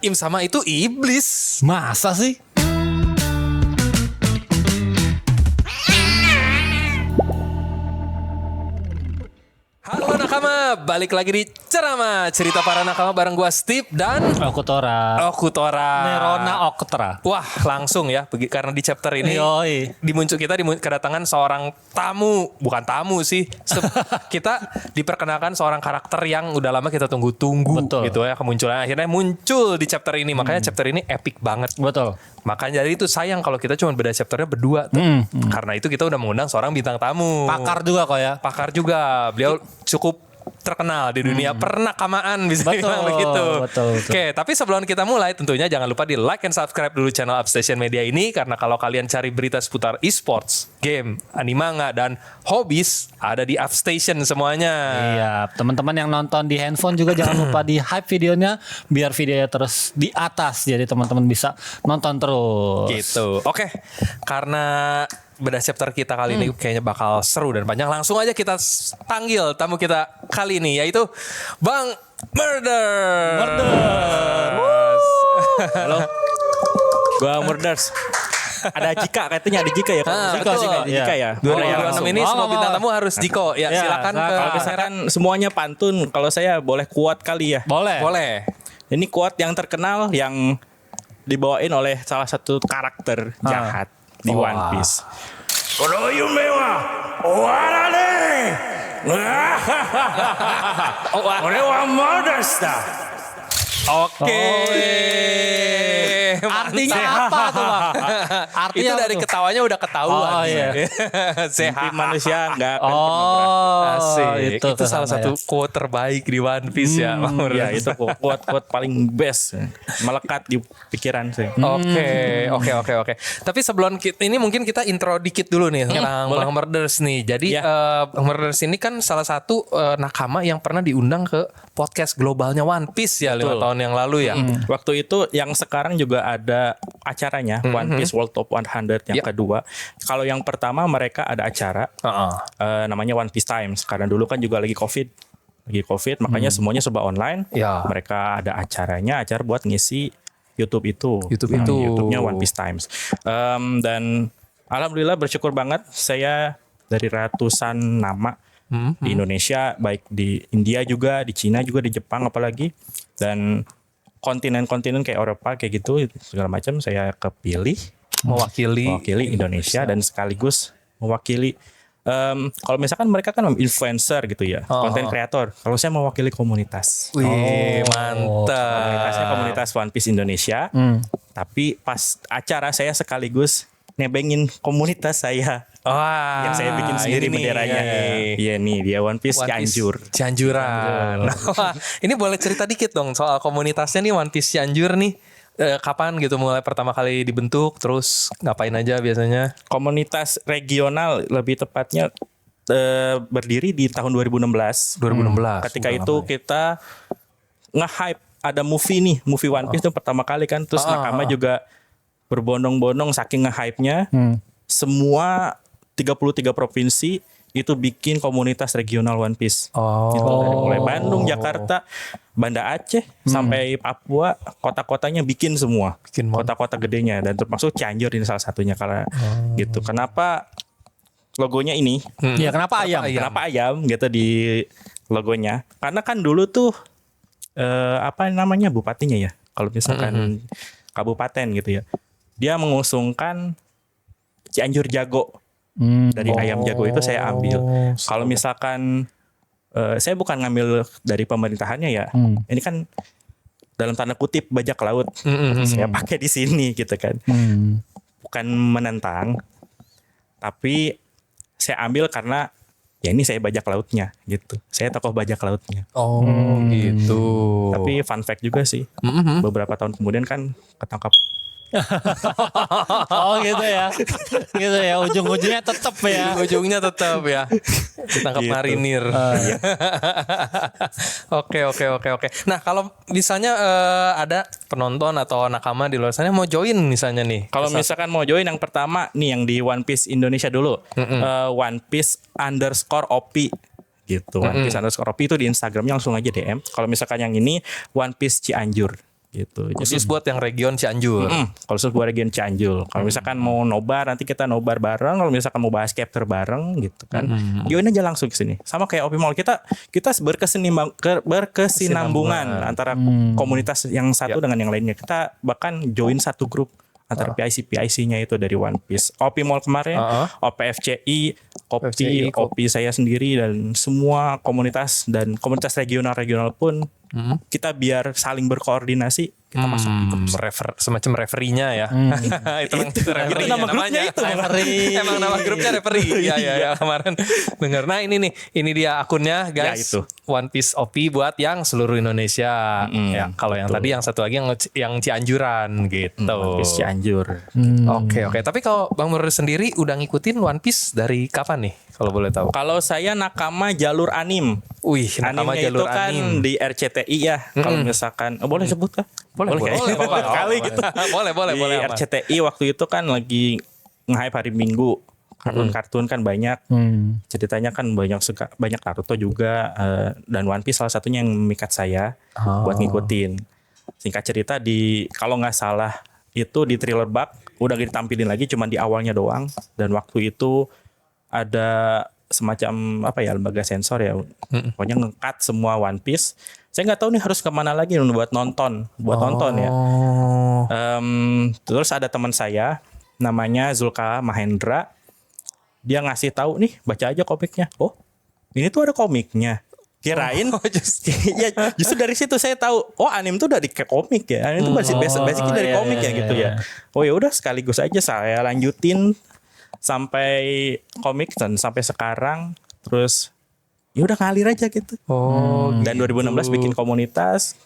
Im sama itu iblis. Masa sih? Halo nakama, balik lagi di Ceramah Cerita Para Nakama bareng gua Steve dan Okutora. Nerona Okutora. Wah langsung ya, karena di chapter ini Yoi. kedatangan seorang tamu, bukan tamu sih. Kita diperkenalkan seorang karakter yang udah lama kita tunggu-tunggu. Betul. Gitu ya, kemunculan akhirnya muncul di chapter ini. Makanya chapter ini epic banget. Betul. Makanya jadi itu sayang kalau kita cuma beda chapternya berdua tuh. Karena itu kita udah mengundang seorang bintang tamu. Pakar juga kok ya. Pakar juga. Beliau cukup terkenal di dunia pernakamaan bisa Betul, dibilang begitu. betul. Oke, tapi sebelum kita mulai tentunya jangan lupa di like and subscribe dulu channel Upstation Media ini karena kalau kalian cari berita seputar e-sports, game, animanga dan hobbies ada di Upstation semuanya. Iya, teman-teman yang nonton di handphone juga jangan lupa di hype videonya biar videonya terus di atas jadi teman-teman bisa nonton terus. Gitu. Oke, karena beda chapter kita kali ini kayaknya bakal seru dan panjang. Langsung aja kita panggil tamu kita kali ini yaitu Bang Murder. Halo, gua Murders. Ada Jika katanya ada Jika ya. Jika ya. 2026 ini semua bintang tamu harus Jiko. Ya, silakan ke Kalau misalkan semuanya pantun, kalau saya boleh kuat kali ya. boleh. Ini kuat yang terkenal yang dibawain oleh salah satu karakter jahat di One Piece. Koroyume wa owarane. Ore wa Murders da. Oke. Artinya Mantap. apa tuh, Bang? Artinya Itu apa dari tuh? ketawanya udah ketahuan. Oh, iya. Sehat. Mimpi manusia nggak akan pernah berakhir. Asik. Itu salah kesana satu ya. quote terbaik di One Piece ya. Bang Murder. Ya itu quote paling best, melekat di pikiran saya. Oke. Tapi sebelum ini mungkin kita intro dikit dulu nih tentang Bang Murders nih. Jadi Bang Murders ini kan salah satu nakama yang pernah diundang ke podcast globalnya One Piece ya 5 tahun yang lalu ya. Waktu itu yang sekarang juga ada acaranya One Piece World Top 100 yang kedua. Kalau yang pertama mereka ada acara namanya One Piece Times karena dulu kan juga lagi COVID makanya semuanya serba online. Ya. Mereka ada acara buat ngisi YouTube itu. YouTube-nya One Piece Times. Dan alhamdulillah bersyukur banget saya dari ratusan nama di Indonesia, baik di India juga, di Cina juga, di Jepang apalagi, dan kontinen-kontinen kayak Eropa kayak gitu segala macam saya kepilih mewakili Indonesia dan sekaligus mewakili kalau misalkan mereka kan influencer gitu ya, konten kreator. Kalau saya mewakili komunitas. Wih, mantap. Komunitasnya komunitas One Piece Indonesia. Tapi pas acara saya sekaligus nebengin komunitas saya. Wah, Yang saya bikin sendiri ini nih, benderanya. Iya nih, dia One Piece Cianjur. Cianjuran. Wah, ini boleh cerita dikit dong soal komunitasnya nih One Piece Cianjur nih. Kapan gitu mulai pertama kali dibentuk, terus ngapain aja biasanya? Komunitas regional lebih tepatnya berdiri di tahun 2016. 2016. Ketika itu kita nge-hype ada movie One Piece itu pertama kali kan. Terus nakama juga berbondong-bondong saking nge-hype-nya. Semua 33 provinsi itu bikin komunitas regional One Piece. Gitu. Dari mulai Bandung, Jakarta, Banda Aceh sampai Papua, kota-kotanya bikin semua. Kota-kota gedenya dan termasuk Cianjur ini salah satunya karena gitu. Kenapa logonya ini? Iya, kenapa ayam? Kenapa ayam gitu di logonya? Karena kan dulu tuh apa namanya bupatinya ya? Kalau misalkan kabupaten gitu ya. Dia mengusungkan Cianjur Jago. Dari ayam jago itu saya ambil. Kalau misalkan saya bukan ngambil dari pemerintahannya ya. Ini kan dalam tanda kutip bajak laut. Saya pakai di sini gitu kan. Bukan menentang. Tapi saya ambil karena ya ini saya bajak lautnya gitu. Saya tokoh bajak lautnya. Gitu. Tapi fun fact juga sih. Beberapa tahun kemudian kan ketangkap. Gitu ya. Gitu ya, ujung-ujungnya tetap ya. Ujungnya tetap ya. Ditangkap Gitu. marinir. Oke. Nah, kalau misalnya ada penonton atau nakama di luar sana mau join misalnya nih. Kalau misalkan mau join yang pertama nih yang di One Piece Indonesia dulu. One Piece _OP gitu. One Piece _OP itu di Instagramnya langsung aja DM. Kalau misalkan yang ini One Piece Cianjur. gitu. Khusus buat yang region Cianjur. Kalau khusus buat region Cianjur. Kalau misalkan mau nobar nanti kita nobar bareng. Kalau misalkan mau bahas chapter bareng gitu kan, join aja langsung ke sini. Sama kayak Opimall kita berkesinambungan antara komunitas yang satu dengan yang lainnya. Kita bahkan join satu grup antara PIC-nya itu dari One Piece. Opimall kemarin, OPFCI, Kopi saya sendiri dan semua komunitas dan komunitas regional pun kita biar saling berkoordinasi, kita masuk di grup. Semacam referee-nya ya. itu referee nama grupnya itu. Emang nama grupnya referee. Ya kemarin dengar. Nah ini dia akunnya guys. Ya, itu. One Piece OP buat yang seluruh Indonesia. Ya, kalau yang tadi yang satu lagi yang Cianjuran gitu. One Piece Cianjur. Oke. Tapi kalau Bang Murder sendiri udah ngikutin One Piece dari kapan nih? Kalau boleh tahu. Kalau saya nakama jalur anim. Wih, nakama Animnya jalur itu kan anim. di RCTI ya. Kalau misalkan boleh sebut kah? Boleh Kali gitu. Boleh. Di RCTI waktu itu kan lagi nge-hype hari Minggu. Kartun-kartun kan banyak. Ceritanya kan banyak Naruto juga dan One Piece salah satunya yang memikat saya buat ngikutin. Singkat cerita kalau nggak salah itu di Thriller Bug udah ditampilin lagi cuman di awalnya doang, dan waktu itu ada semacam lembaga sensor ya, pokoknya nge-cut semua One Piece. Saya nggak tahu nih harus kemana lagi buat nonton ya. Terus ada teman saya namanya Zulka Mahendra, dia ngasih tahu nih, baca aja komiknya. Oh, ini tuh ada komiknya. Kirain justru dari situ saya tahu, anim tuh dari komik ya. Anim tuh basicnya dari komik ya gitu ya. Oh ya udah, sekaligus aja saya lanjutin sampai komik dan sampai sekarang, terus ya udah ngalir aja gitu. Dan 2016 bikin komunitas,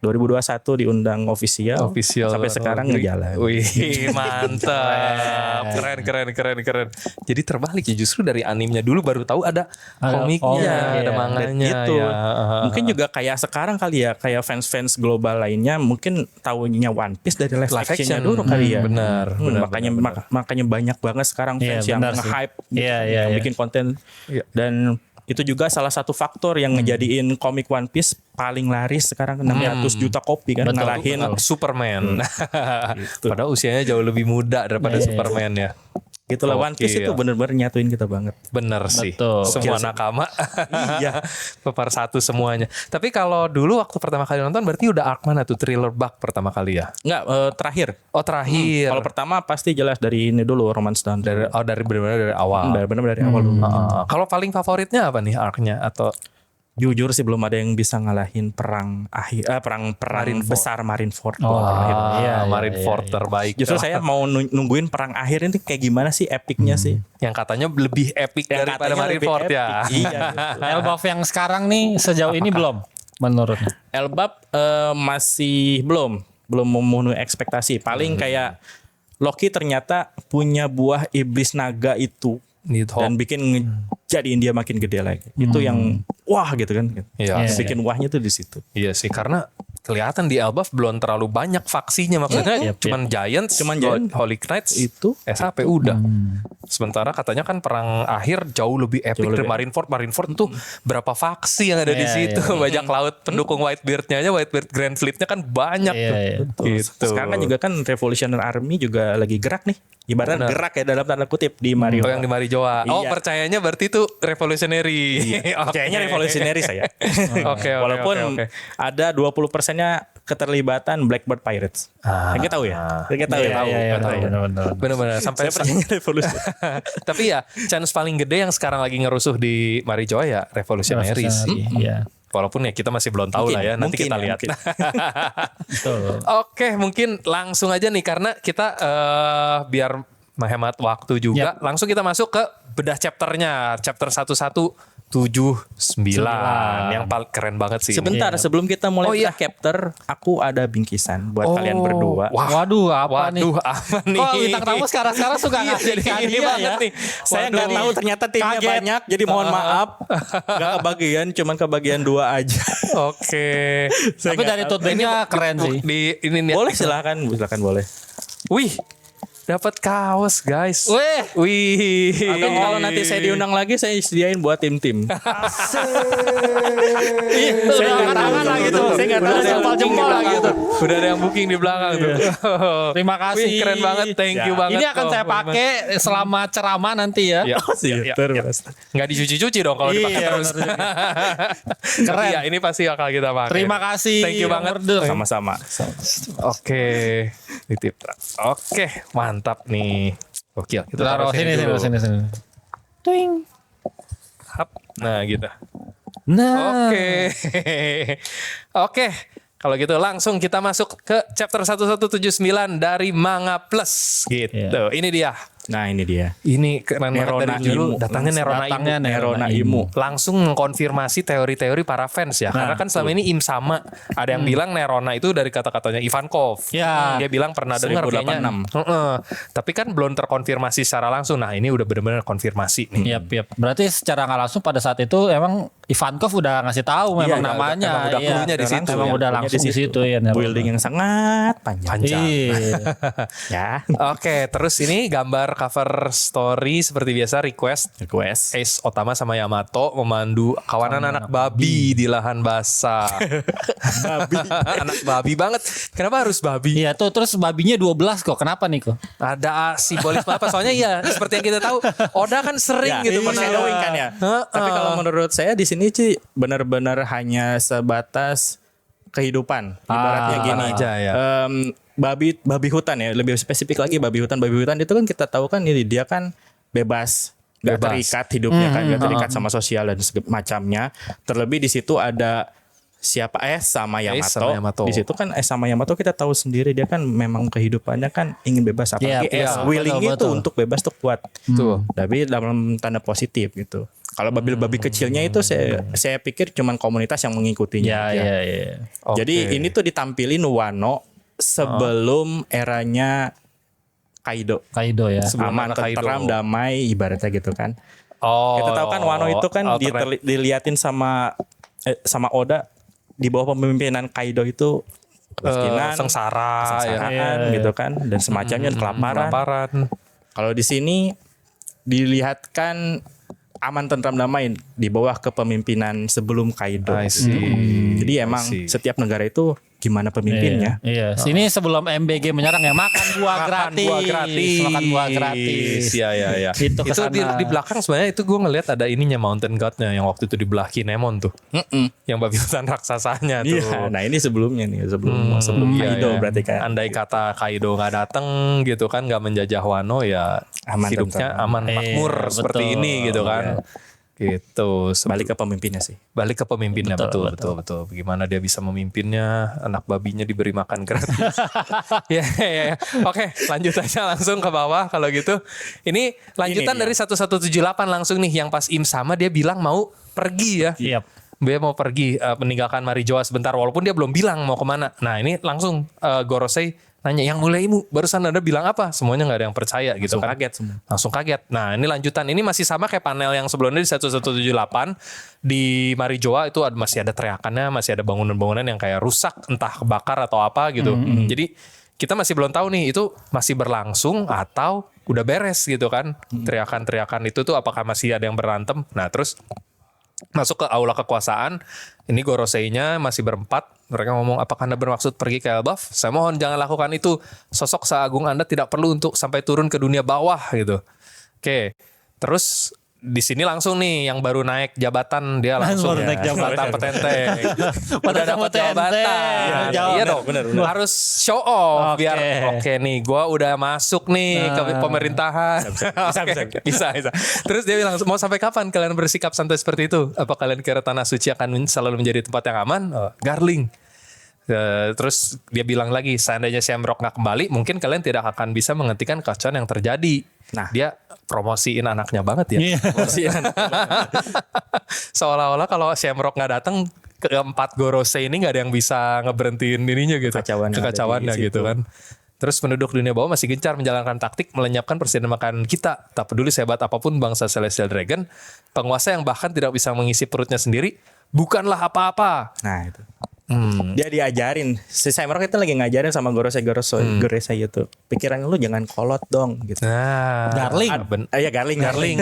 2021 diundang official sampai sekarang ngejalan. Wih, mantap. Keren. Jadi terbalik ya, justru dari animnya dulu baru tahu ada komiknya, ada manganya gitu. ya. Mungkin juga kayak sekarang kali ya, kayak fans global lainnya mungkin tahunya One Piece dari live action-nya dulu kali ya. Benar. Makanya banyak banget sekarang fans yang nge-hype, yang bikin konten. Dan itu juga salah satu faktor yang ngejadiin komik One Piece paling laris sekarang, 600 juta kopi kan, ngalahin Superman. Padahal usianya jauh lebih muda daripada Superman ya. Gitulah, One Piece itu bener-bener nyatuin kita banget. Bener sih. Betul. Semua nakama. Iya. Pepar satu semuanya. Tapi kalau dulu waktu pertama kali nonton berarti udah arc mana tuh? Thriller Bug pertama kali ya? Enggak, terakhir. Oh terakhir. Kalau pertama pasti jelas dari ini dulu, Romance Down. dari benar-benar dari awal. Benar-benar dari awal dulu. Kalau paling favoritnya apa nih arc-nya atau? Jujur sih belum ada yang bisa ngalahin perang besar Marineford. Marineford terbaik. Justru saya mau nungguin perang akhir ini kayak gimana sih epicnya sih. Yang katanya lebih epic daripada Marineford ya. Iya. Elbaf yang sekarang nih sejauh ini belum menurutnya. Elbaf masih belum memenuhi ekspektasi. Paling kayak Loki ternyata punya buah iblis naga itu. Dan bikin jadiin dia makin gede lagi. Itu yang wah gitu kan. Iya. Bikin wahnya tuh di situ. Iya sih, karena kelihatan di Elbaf belum terlalu banyak faksinya, maksudnya cuman Giants, Holy Knights itu SAP udah. Sementara katanya kan perang akhir jauh lebih epic dari Marineford. Marineford tuh berapa faksi yang ada di situ. Bajak laut pendukung Whitebeard-nya aja, Whitebeard Grand Fleet-nya kan banyak tuh. Gitu. Sekarang kan juga kan Revolutionary Army juga lagi gerak nih. Ibaratnya gerak ya dalam tanda kutip di Mario. Oh, yang di Marijoa. Oh, Iya. percayanya berarti itu revolutionary. Percayanya revolutionary saya. Oke. Walaupun ada 20%-nya keterlibatan Blackbird Pirates. Kita tahu ya. Kita tahu ya. Benar-benar sampai saya percaya revolusi. Tapi ya chance paling gede yang sekarang lagi ngerusuh di Marijoa ya Revolutionaries. Iya. Walaupun ya kita masih belum tahu lah ya, nanti kita lihat. Oke, mungkin langsung aja nih karena kita biar menghemat waktu juga, langsung kita masuk ke bedah chapternya, chapter 1179 yang paling keren banget sih. Sebentar sebelum kita mulai bedah chapter, aku ada bingkisan buat kalian berdua. Waduh, apa nih? Apa nih? Kok bintang tamu sekarang suka ngasih hadiah ya? nih. Saya nggak tahu ternyata timnya banyak, jadi mohon maaf. Gak kebagian, cuman kebagian 2 aja. Oke. Tapi dari tutupnya keren sih. Ini Boleh silahkan boleh. Wih. Dapat kaos, guys. Wih. Atau kalau nanti saya diundang lagi, saya sediain buat tim-tim. Saya nggak tangan lah gitu. Saya nggak tahu jempol-jempol lah gitu. Udah ada yang booking di belakang tuh. Terima kasih. Wih, keren banget. Thank you banget. Ini akan saya pakai selama ceramah nanti ya. Ya, nggak dicuci-cuci dong kalau dipakai Iya, terus. bener juga. Keren. Ya, ini pasti bakal kita pakai. Terima kasih. Thank you banget. Sama-sama. Oke, titip. Oke, mantap nih. Oke, kita taruh sini dulu. sini. Twing. Hap. Nah, gitu. Nah. Oke. Oke. Kalau gitu langsung kita masuk ke chapter 1179 dari Manga Plus gitu. Ini dia. Nah ini dia. Ini keren banget Nerona dari dulu Imu. datangnya Nerona Imu. langsung mengkonfirmasi teori-teori para fans ya. Karena kan selama ini Im sama. Ada yang bilang Nerona itu dari kata-katanya Ivankov. Ya. Dia bilang pernah dengar kayaknya. 1086. Tapi kan belum terkonfirmasi secara langsung. Nah ini udah benar-benar konfirmasi nih. Yap. Berarti secara nggak langsung pada saat itu emang Ivankov udah ngasih tahu memang namanya. emang udah cluenya di situ. Emang Ya. udah langsung di situ ya. Building yang sangat panjang. Iya. Ya. Oke, terus ini gambar cover story seperti biasa request Ace Otama sama Yamato memandu kawanan anak babi di lahan basah. Anak babi banget. Kenapa harus babi? Iya tuh terus babinya 12 kok. Kenapa nih kok? Ada simbolisme apa? Soalnya ya seperti yang kita tahu, Oda kan sering gitu ini shadowing kan ya. Tapi kalau menurut saya di sini sih benar-benar hanya sebatas kehidupan. Ibaratnya gini aja ya. Babi hutan ya, lebih spesifik lagi babi hutan itu kan kita tahu kan ini dia kan bebas. Gak terikat hidupnya kan, gak terikat sama sosial dan macamnya. Terlebih di situ ada siapa sama Yamato. Di situ kan sama Yamato kita tahu sendiri dia kan memang kehidupannya kan ingin bebas, apalagi willing itu untuk bebas tuh kuat. Tapi dalam tanda positif gitu. Kalau babi-babi kecilnya itu saya pikir cuman komunitas yang mengikutinya. Iya. Jadi ini tuh ditampilin Wano sebelum eranya Kaido ya. aman, tentram, damai ibaratnya gitu kan. Kita tahu kan Wano itu kan diliatin sama Oda di bawah pemimpinan Kaido itu kemiskinan, kesengsaraan gitu kan dan semacamnya, kelaparan. Kalau di sini dilihatkan aman, tentram, damai di bawah kepemimpinan sebelum Kaido. Jadi emang setiap negara itu gimana pemimpinnya. Iya. Sini sebelum MBG menyerang ya makan buah gratis. Makan buah gratis. Iya. Itu di belakang sebenarnya itu gue ngelihat ada ininya Mountain God-nya yang waktu itu di belah Kinemon tuh. Yang babi hutan raksasanya tuh. Iya, nah ini sebelumnya nih, sebelum Kaido berarti kan. Andai kata Kaido nggak datang gitu kan, nggak menjajah Wano ya hidupnya aman makmur seperti ini gitu kan. Gitu. Balik ke pemimpinnya sih. Balik ke pemimpinnya betul. Gimana dia bisa memimpinnya, anak babinya diberi makan gratis. Ya. Oke, lanjut aja langsung ke bawah kalau gitu. Ini lanjutan dari 1178 langsung nih yang pas Im sama dia bilang mau pergi ya. Yep. Dia mau pergi meninggalkan Marijoa sebentar walaupun dia belum bilang mau kemana. Nah ini langsung Gorosei nanya yang mulaimu barusan Anda bilang apa? Semuanya nggak ada yang percaya gitu kan. Kaget semua. Langsung kaget. Nah ini lanjutan. Ini masih sama kayak panel yang sebelumnya di 1178. Di Marijoa itu masih ada teriakannya. Masih ada bangunan-bangunan yang kayak rusak. Entah kebakar atau apa gitu. Jadi kita masih belum tahu nih itu masih berlangsung atau udah beres gitu kan. Teriakan-teriakan itu tuh apakah masih ada yang berantem. Nah terus masuk ke aula kekuasaan. Ini Gorosei-nya masih berempat. Mereka ngomong, apakah Anda bermaksud pergi ke Elbaf? Saya mohon jangan lakukan itu. Sosok seagung Anda tidak perlu untuk sampai turun ke dunia bawah gitu. Oke. Terus di sini langsung nih yang baru naik jabatan dia langsung naik jabatan petenteng. Udah dapat jabatan. Iya dong, benar. Harus show off biar oke nih, gua udah masuk nih ke pemerintahan. Bisa. Terus dia bilang, mau sampai kapan kalian bersikap santai seperti itu? Apa kalian kira tanah suci akan selalu menjadi tempat yang aman? Garling. Terus dia bilang lagi, seandainya Shamrock nggak kembali, mungkin kalian tidak akan bisa menghentikan kekacauan yang terjadi. Nah, dia promosiin anaknya banget ya. Seolah-olah kalau Shamrock nggak datang, keempat Gorosei ini nggak ada yang bisa ngeberhentiin dirinya gitu. Kekacauannya gitu kan. Terus penduduk dunia bawah masih gencar menjalankan taktik melenyapkan persediaan makanan kita. Tak peduli sehebat apapun bangsa Celestial Dragon, penguasa yang bahkan tidak bisa mengisi perutnya sendiri bukanlah apa-apa. Nah itu. Dia diajarin. Si Samrock itu lagi ngajarin sama Gorosei itu. Pikiran lu jangan kolot dong gitu. Nah, Garling. Ya Garling nih.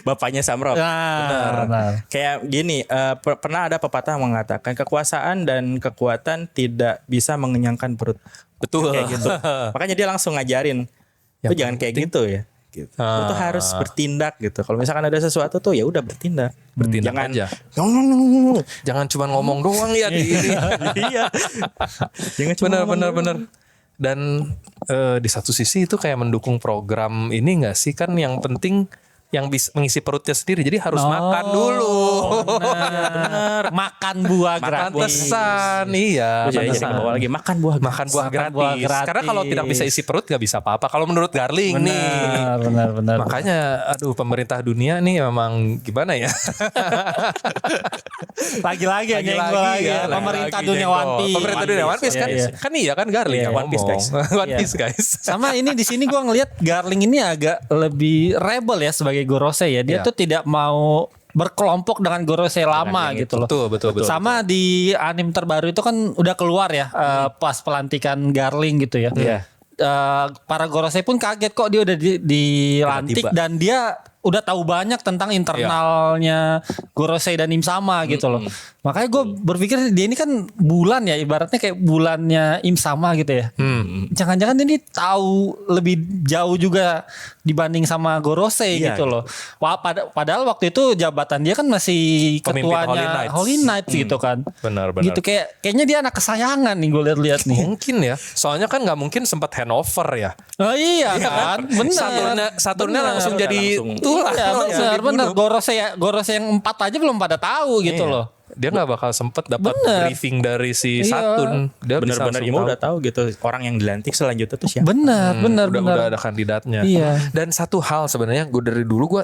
Bapaknya Samrock. Benar. Kayak gini, pernah ada pepatah mengatakan kekuasaan dan kekuatan tidak bisa mengenyangkan perut. betul. Kayak gitu. Makanya dia langsung ngajarin, lu jangan kayak gitu ya. Gitu. Lu tuh harus bertindak gitu. Kalau misalkan ada sesuatu tuh ya udah bertindak. Bertindak Jangan aja. Jangan cuma ngomong doang ya di ini. Iya. Jangan cuma Benar. Dan di satu sisi itu kayak mendukung program ini nggak sih, kan yang penting yang bisa mengisi perutnya sendiri, jadi harus makan dulu. Benar. Makan buah gratis. Pantesan, iya. jadi pantesan. ke bawah lagi makan buah Makan buah buah gratis. Karena kalau tidak bisa isi perut nggak bisa apa-apa. Kalau menurut Garling nih. Benar. Makanya aduh, pemerintah dunia nih memang gimana ya? Lagi-lagi aja yang gua lagi. ya, Pemerintah lagi dunia nyenggol. One Piece. Pemerintah dunia One Piece kan. Iya. Kan iya kan Garling Iya, yang One Piece, ngomong. One Iya. Piece guys. Sama ini di sini gua ngelihat Garling ini agak lebih rebel ya sebagai Gorosei ya. Dia Iya. tuh tidak mau berkelompok dengan Gorosei lama yang gitu loh. Betul. Sama di anime terbaru itu kan udah keluar ya pas pelantikan Garling gitu ya. Iya. Para Gorosei pun kaget kok dia udah dilantik Tiba-tiba. dan dia udah tahu banyak tentang internalnya Gorosei dan Im-sama gitu loh. Makanya gue berpikir dia ini kan bulan ya, ibaratnya kayak bulannya Im-sama gitu ya. Jangan-jangan dia ini tahu lebih jauh juga dibanding sama Gorosei Iya, gitu loh. Wah, padahal waktu itu jabatan dia kan masih Pemimpin ketuanya Holy Holy Knights gitu kan. Benar. Gitu kayaknya dia anak kesayangan nih gue lihat-lihat nih. Mungkin ya. Soalnya kan nggak mungkin sempat handover ya. Oh iya kan, benar. Saturnnya langsung jadi Langsung. tulang. Iya langsung benar. dibunuh. Gorosei yang 4 aja belum pada tahu gitu Iya. loh. Dia nggak bakal sempet dapat Bener. briefing dari si Iya. Saturn. Dia bisa Benar-benar langsung Imo tahu. udah tahu gitu orang yang dilantik selanjutnya tuh siapa. Benar. Udah ada kandidatnya. Iya. Dan satu hal sebenarnya gue dari dulu gue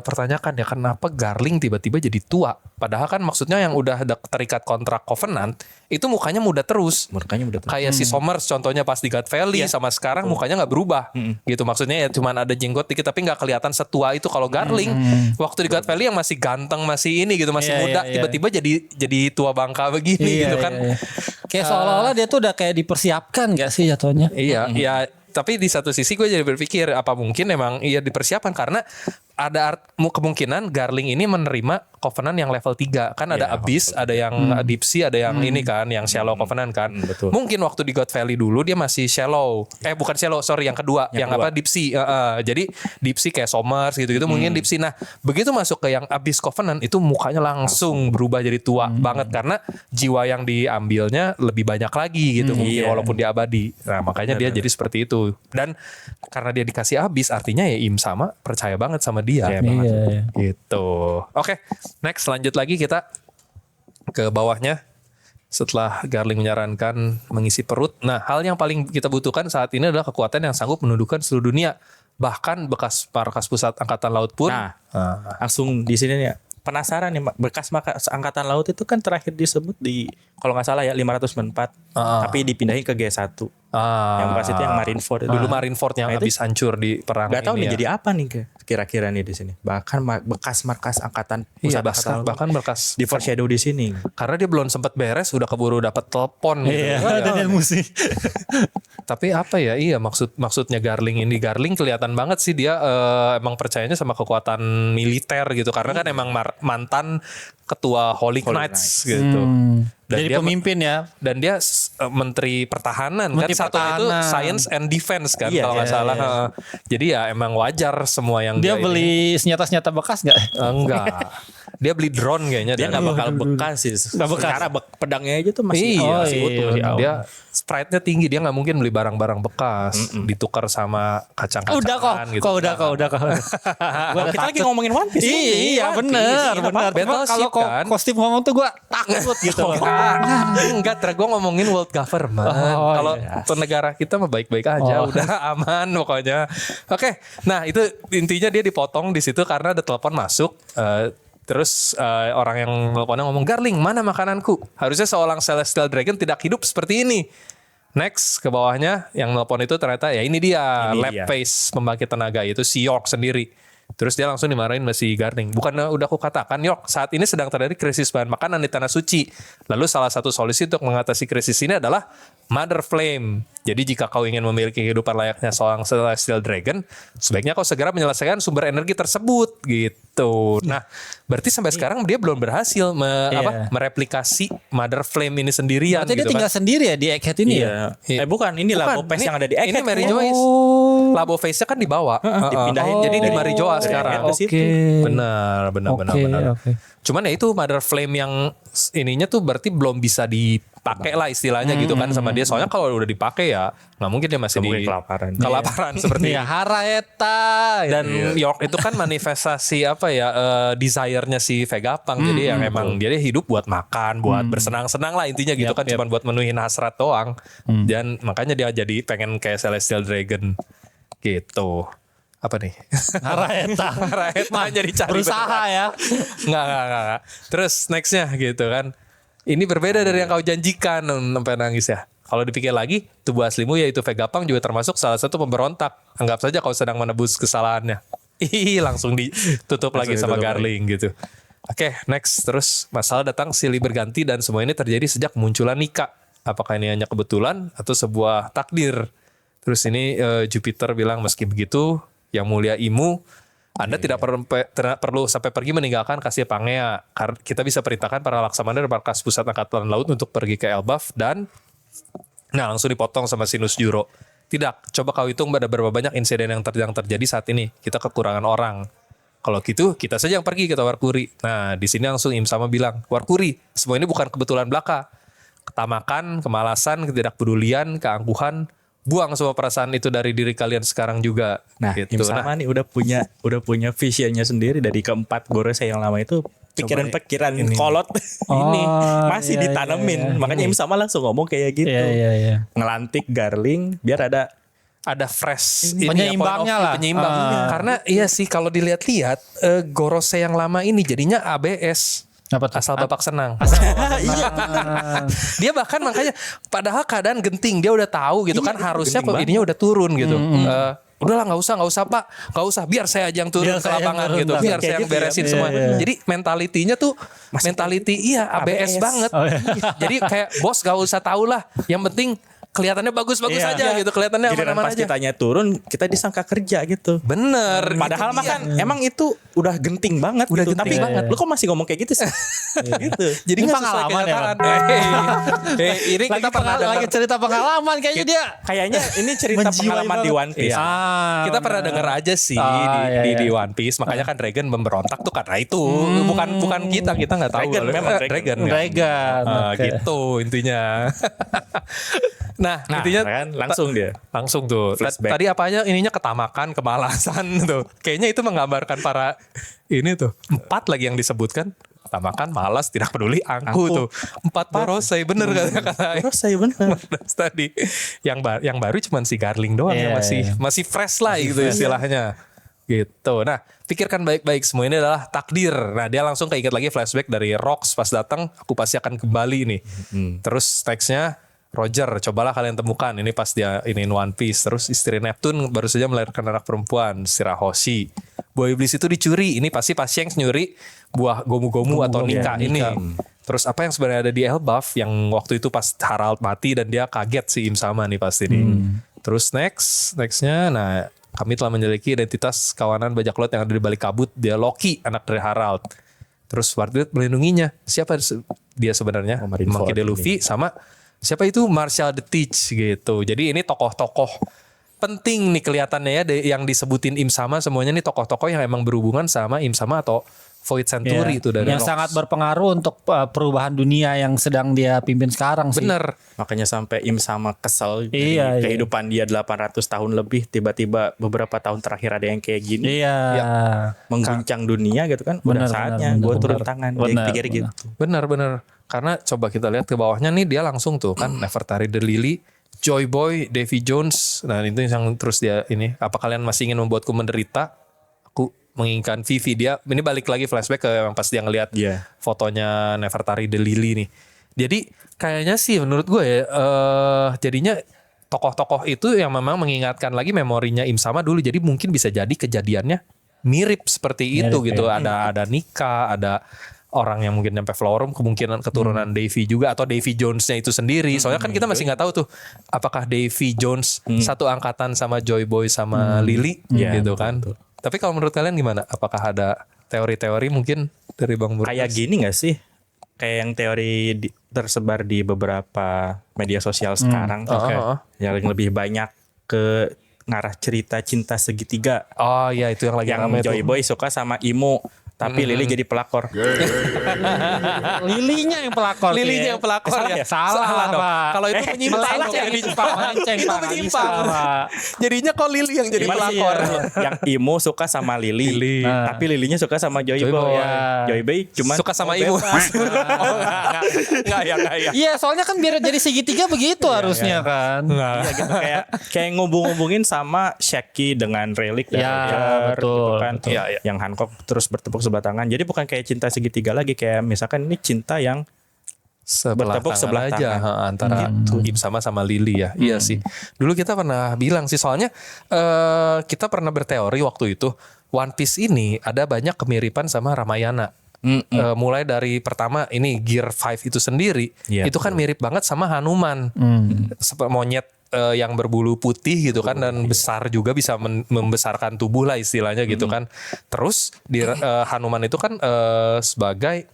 pertanyakan ya, kenapa Garling tiba-tiba jadi tua? Padahal kan maksudnya yang udah ada terikat kontrak Covenant itu mukanya muda terus. Mukanya udah tahu. Kayak si Somers contohnya pas di God Valley sama sekarang mukanya nggak berubah gitu, maksudnya ya cuman ada jenggot dikit tapi nggak kelihatan setua itu. Kalau Garling waktu di God Valley yang masih ganteng masih ini gitu masih Iya, muda iya. tiba-tiba jadi tua bangka begini gitu kan. Iya. Kayak seolah-olah dia tuh udah kayak dipersiapkan gak sih jatuhnya? Iya, ya. Tapi di satu sisi gue jadi berpikir apa mungkin emang iya dipersiapkan karena ada kemungkinan Garling ini menerima Covenant yang level 3. Kan ada Abyss, ada yang Deep Sea, ada yang ini kan, yang Shallow Covenant kan. Betul. Mungkin waktu di God Valley dulu dia masih Shallow. Bukan Shallow, sorry, yang kedua, yang kedua. apa Deep Sea. Jadi Deep Sea kayak Somers gitu-gitu mungkin Deep Sea. Nah, begitu masuk ke yang Abyss Covenant itu mukanya langsung berubah jadi tua banget karena jiwa yang diambilnya lebih banyak lagi gitu mungkin Iya. walaupun dia abadi. Nah, makanya dia jadi seperti itu. Dan karena dia dikasih Abyss artinya ya Im-sama percaya banget sama dia. Iya. Gitu. Oke, next lanjut lagi kita ke bawahnya. Setelah Garling menyarankan mengisi perut. Nah, hal yang paling kita butuhkan saat ini adalah kekuatan yang sanggup menundukkan seluruh dunia. Bahkan bekas markas pusat angkatan laut pun. Nah, langsung di sini nih penasaran nih bekas angkatan laut itu kan terakhir disebut di kalau nggak salah ya 504 tapi dipindahin ke G1 yang pas itu yang Marineford itu. Dulu Marineford yang Nah, itu habis hancur di perang nggak tahu ini nih ya. jadi apa nih kira-kira nih di sini bahkan bekas markas angkatan Iya, pusat angkatan laut bahkan bekas di foreshadow di sini. karena dia belum sempat beres udah keburu dapat telepon gitu. Iya, Ya. dan musik. Tapi apa ya? Iya maksudnya Garling ini. Garling kelihatan banget sih dia emang percayanya sama kekuatan militer gitu karena kan emang mantan ketua Holy Knights gitu. Dan Jadi dia pemimpin ya. dan dia menteri pertahanan Menteri kan satu itu Pertahanan. Science and Defense kan Iya, kalau nggak iya, salah. iya. Jadi ya emang wajar semua yang Dia ini. beli senjata-senjata bekas gak? Enggak. Dia beli drone kayaknya. Dia nggak bakal bekas sih. Nggak bekas. Secara pedangnya aja tuh masih Iya, masih utuh sih. benar. dia sprite-nya tinggi, dia nggak mungkin beli barang-barang bekas ditukar sama kacang-kacangan Udah kok. gitu. Udah kok. Gua Kita lagi ngomongin One Piece. Iya One Piece. bener. Iya, Cuma Battleship kalau kan. kostum ngomong tuh gue takut gitu. Enggak, gue ngomongin world government. Oh, Kalau iya. negara kita mah baik-baik aja, Oh. udah aman pokoknya. Oke, nah itu intinya dia dipotong di situ karena ada telepon masuk. Terus orang yang teleponnya ngomong, Garling, mana makananku? Harusnya seorang Celestial Dragon tidak hidup seperti ini. Next ke bawahnya yang nelpon itu ternyata ya ini dia Ini lab dia. phase pembangkit tenaga itu si York sendiri. Terus dia langsung dimarahin masih Garling. Bukannya udah aku katakan, Yok, saat ini sedang terjadi krisis bahan makanan di tanah suci. Lalu salah satu solusi untuk mengatasi krisis ini adalah Mother Flame. Jadi jika kau ingin memiliki kehidupan layaknya seorang Celestial Dragon, sebaiknya kau segera menyelesaikan sumber energi tersebut gitu. Nah, berarti sampai sekarang dia belum berhasil mereplikasi Mother Flame ini sendirian. Berarti dia gitu tinggal sendiri ya di Egghead ini ya? Iya. Bukan, ini Labo Face yang ada di Egghead. Ini Mary Joyce. Labo Face-nya kan dibawa. Dipindahin Jadi di Mary Joyce sekarang. Benar. Oke. Cuman ya itu Mother Flame yang ininya tuh berarti belum bisa dipakai lah istilahnya gitu kan sama dia. Soalnya kalau udah dipakai ya nggak mungkin dia masih kelaparan seperti Iya, Haraeta. dan York itu kan manifestasi desire-nya si Vegapunk. Jadi yang emang dia hidup buat makan, buat bersenang-senang lah intinya gitu kan, cuma buat menuhin hasrat doang. Dan makanya dia jadi pengen kayak Celestial Dragon gitu. Apa nih? Haraeta jadi cari Berusaha ya. Enggak. Terus nextnya gitu kan. Ini berbeda dari yang kau janjikan, sampai nangis ya. Kalau dipikir lagi, tubuh aslimu yaitu Vegapunk juga termasuk salah satu pemberontak. Anggap saja kau sedang menebus kesalahannya. Langsung ditutup lagi sama Garling gitu. Oke, next. Terus masalah datang silih berganti dan semua ini terjadi sejak munculan Nika. Apakah ini hanya kebetulan atau sebuah takdir? Terus ini Jupiter bilang meski begitu, yang mulia Imu, Anda tidak perlu sampai pergi meninggalkan kasih Pangea. Kita bisa perintahkan para laksamana dari markas pusat angkatan laut untuk pergi ke Elbaf dan langsung dipotong sama Sinus Juro. Tidak, coba kau hitung ada berapa banyak insiden yang terjadi saat ini. Kita kekurangan orang. Kalau gitu, kita saja yang pergi, kata Warkuri. Nah, di sini langsung Im Sama bilang, Warkuri, semua ini bukan kebetulan belaka. Ketamakan, kemalasan, ketidakpedulian, keangkuhan, buang semua perasaan itu dari diri kalian sekarang juga. Nah, gitu. Im Sama nih udah punya visionnya sendiri dari keempat Gorosei yang lama itu. Pikiran-pikiran kolot ini masih ditanemin. Makanya Im Sama langsung ngomong kayak gitu. Iya. Ngelantik Garling biar ada fresh penyeimbangnya lah. Karena iya sih kalau dilihat-lihat Gorosei yang lama ini jadinya ABS. Asal Bapak senang. Dia bahkan makanya padahal keadaan genting, dia udah tahu gitu kan, harusnya ininya udah turun gitu. Udahlah nggak usah Pak, nggak usah, biar saya aja yang turun ke lapangan gitu, biar saya yang beresin semua. Jadi mentalitinya tuh ABS banget. Jadi kayak bos gak usah tahu lah, yang penting kelihatannya bagus-bagus aja gitu, kelihatannya aman-aman aja. Pas kitanya turun, kita disangka kerja gitu. Bener. Padahal kan emang itu udah genting banget gitu. Tapi lu kok masih ngomong kayak gitu sih? Gitu. Jadi ini pengalaman ya. Ini kita pernah lagi cerita pengalaman kayaknya dia. Kayaknya ini cerita pengalaman di One Piece. Kita pernah denger aja sih di One Piece. Makanya kan Dragon memberontak tuh karena itu. Bukan kita nggak tahu. Dragon. Gitu intinya. Nah intinya kan langsung tuh flashback. Tadi apanya ininya ketamakan, kemalasan tuh. Kayaknya itu menggambarkan para ini tuh 4 lagi yang disebutkan. Ketamakan, malas, tidak peduli, angku tuh. 4 Gorosei bener kata Gorosei bener. Tadi yang baru cuman si Garling doang yang masih fresh lah gitu istilahnya. Gitu. Nah, pikirkan baik-baik, semua ini adalah takdir. Nah, dia langsung keinget lagi flashback dari Rocks pas datang, aku pasti akan kembali nih. Terus nextnya Roger, cobalah kalian temukan. Ini pas dia iniin One Piece. Terus istri Neptune baru saja melahirkan anak perempuan, Shirahoshi. Buah iblis itu dicuri. Ini pasti Shanks nyuri buah gomu-gomu atau Nika ini. Terus apa yang sebenarnya ada di Elbaf yang waktu itu pas Harald mati dan dia kaget si Im Sama nih pasti nih. Terus nextnya, nah kami telah menyelidiki identitas kawanan bajak laut yang ada di balik kabut. Dia Loki, anak dari Harald. Terus Warduit melindunginya. Siapa dia sebenarnya? Monkey D. Luffy sama siapa itu? Marshall the Teach gitu. Jadi ini tokoh-tokoh penting nih kelihatannya ya yang disebutin Im Sama, semuanya nih tokoh-tokoh yang emang berhubungan sama Im Sama atau Void Century itu dari yang Rocks. Sangat berpengaruh untuk perubahan dunia yang sedang dia pimpin sekarang sih. Bener. Makanya sampai Im Sama kesel kehidupan dia 800 tahun lebih, tiba-tiba beberapa tahun terakhir ada yang kayak gini. Mengguncang dunia gitu kan. Udah saatnya gue turun tangan. Dia pikir gitu. Bener. Karena coba kita lihat ke bawahnya nih, dia langsung tuh kan Nefertari the Lily, Joy Boy, Davy Jones. Nah itu yang terus dia ini, apa kalian masih ingin membuatku menderita? Aku menginginkan Vivi. Dia ini balik lagi flashback ke yang pas dia ngelihat fotonya Nefertari the Lily nih. Jadi kayaknya sih menurut gue ya jadinya tokoh-tokoh itu yang memang mengingatkan lagi memorinya Im Sama dulu. Jadi mungkin bisa jadi kejadiannya mirip seperti itu gitu. Ada Nika, ada orang yang mungkin nyampe Florum, kemungkinan keturunan Davy juga atau Davy Jones-nya itu sendiri. Soalnya kan kita masih nggak tahu tuh apakah Davy Jones satu angkatan sama Joy Boy sama Lily gitu kan. Tapi kalau menurut kalian gimana? Apakah ada teori-teori mungkin dari Bang Murnas? Kayak gini gak sih? Kayak yang teori tersebar di beberapa media sosial sekarang. Yang lebih banyak ke ngarah cerita cinta segitiga. Oh iya, itu yang lagi ramai Joy tuh. Boy suka sama Imo, tapi Lily jadi pelakor. Lilinya yang pelakor. Lilinya yang pelakor Salah ya? ya? Salah, dong. Pak. Kalau itu menyimpang. Melenceng, Itu Pak. menyimpang. Bisa, Pak. Jadinya kok Lily yang jadi Gimana sih pelakor. Yang Imo suka sama Lily, tapi Lilynya suka sama Joy Boy. ya. Joy Boy cuma Suka sama Ibu. Enggak ya. Iya, soalnya kan biar jadi segitiga begitu harusnya kan. Iya gitu, kayak ngubung-ngubungin sama Shaggy dengan Relic dan Ya, Roger betul, gitu kan. betul. Iya, yang Hancock terus bertepuk sebelah tangan. Jadi bukan kayak cinta segitiga lagi, kayak misalkan ini cinta yang bertepuk sebelah aja tangan. antara Im sama Lily ya. Iya sih. Dulu kita pernah bilang sih, soalnya kita pernah berteori waktu itu One Piece ini ada banyak kemiripan sama Ramayana. Mulai dari pertama ini Gear 5 itu sendiri, Iya, itu kan mirip banget sama Hanuman. Seperti monyet yang berbulu putih gitu kan, dan besar juga, bisa membesarkan tubuh lah istilahnya gitu kan. Terus di Hanuman itu kan sebagai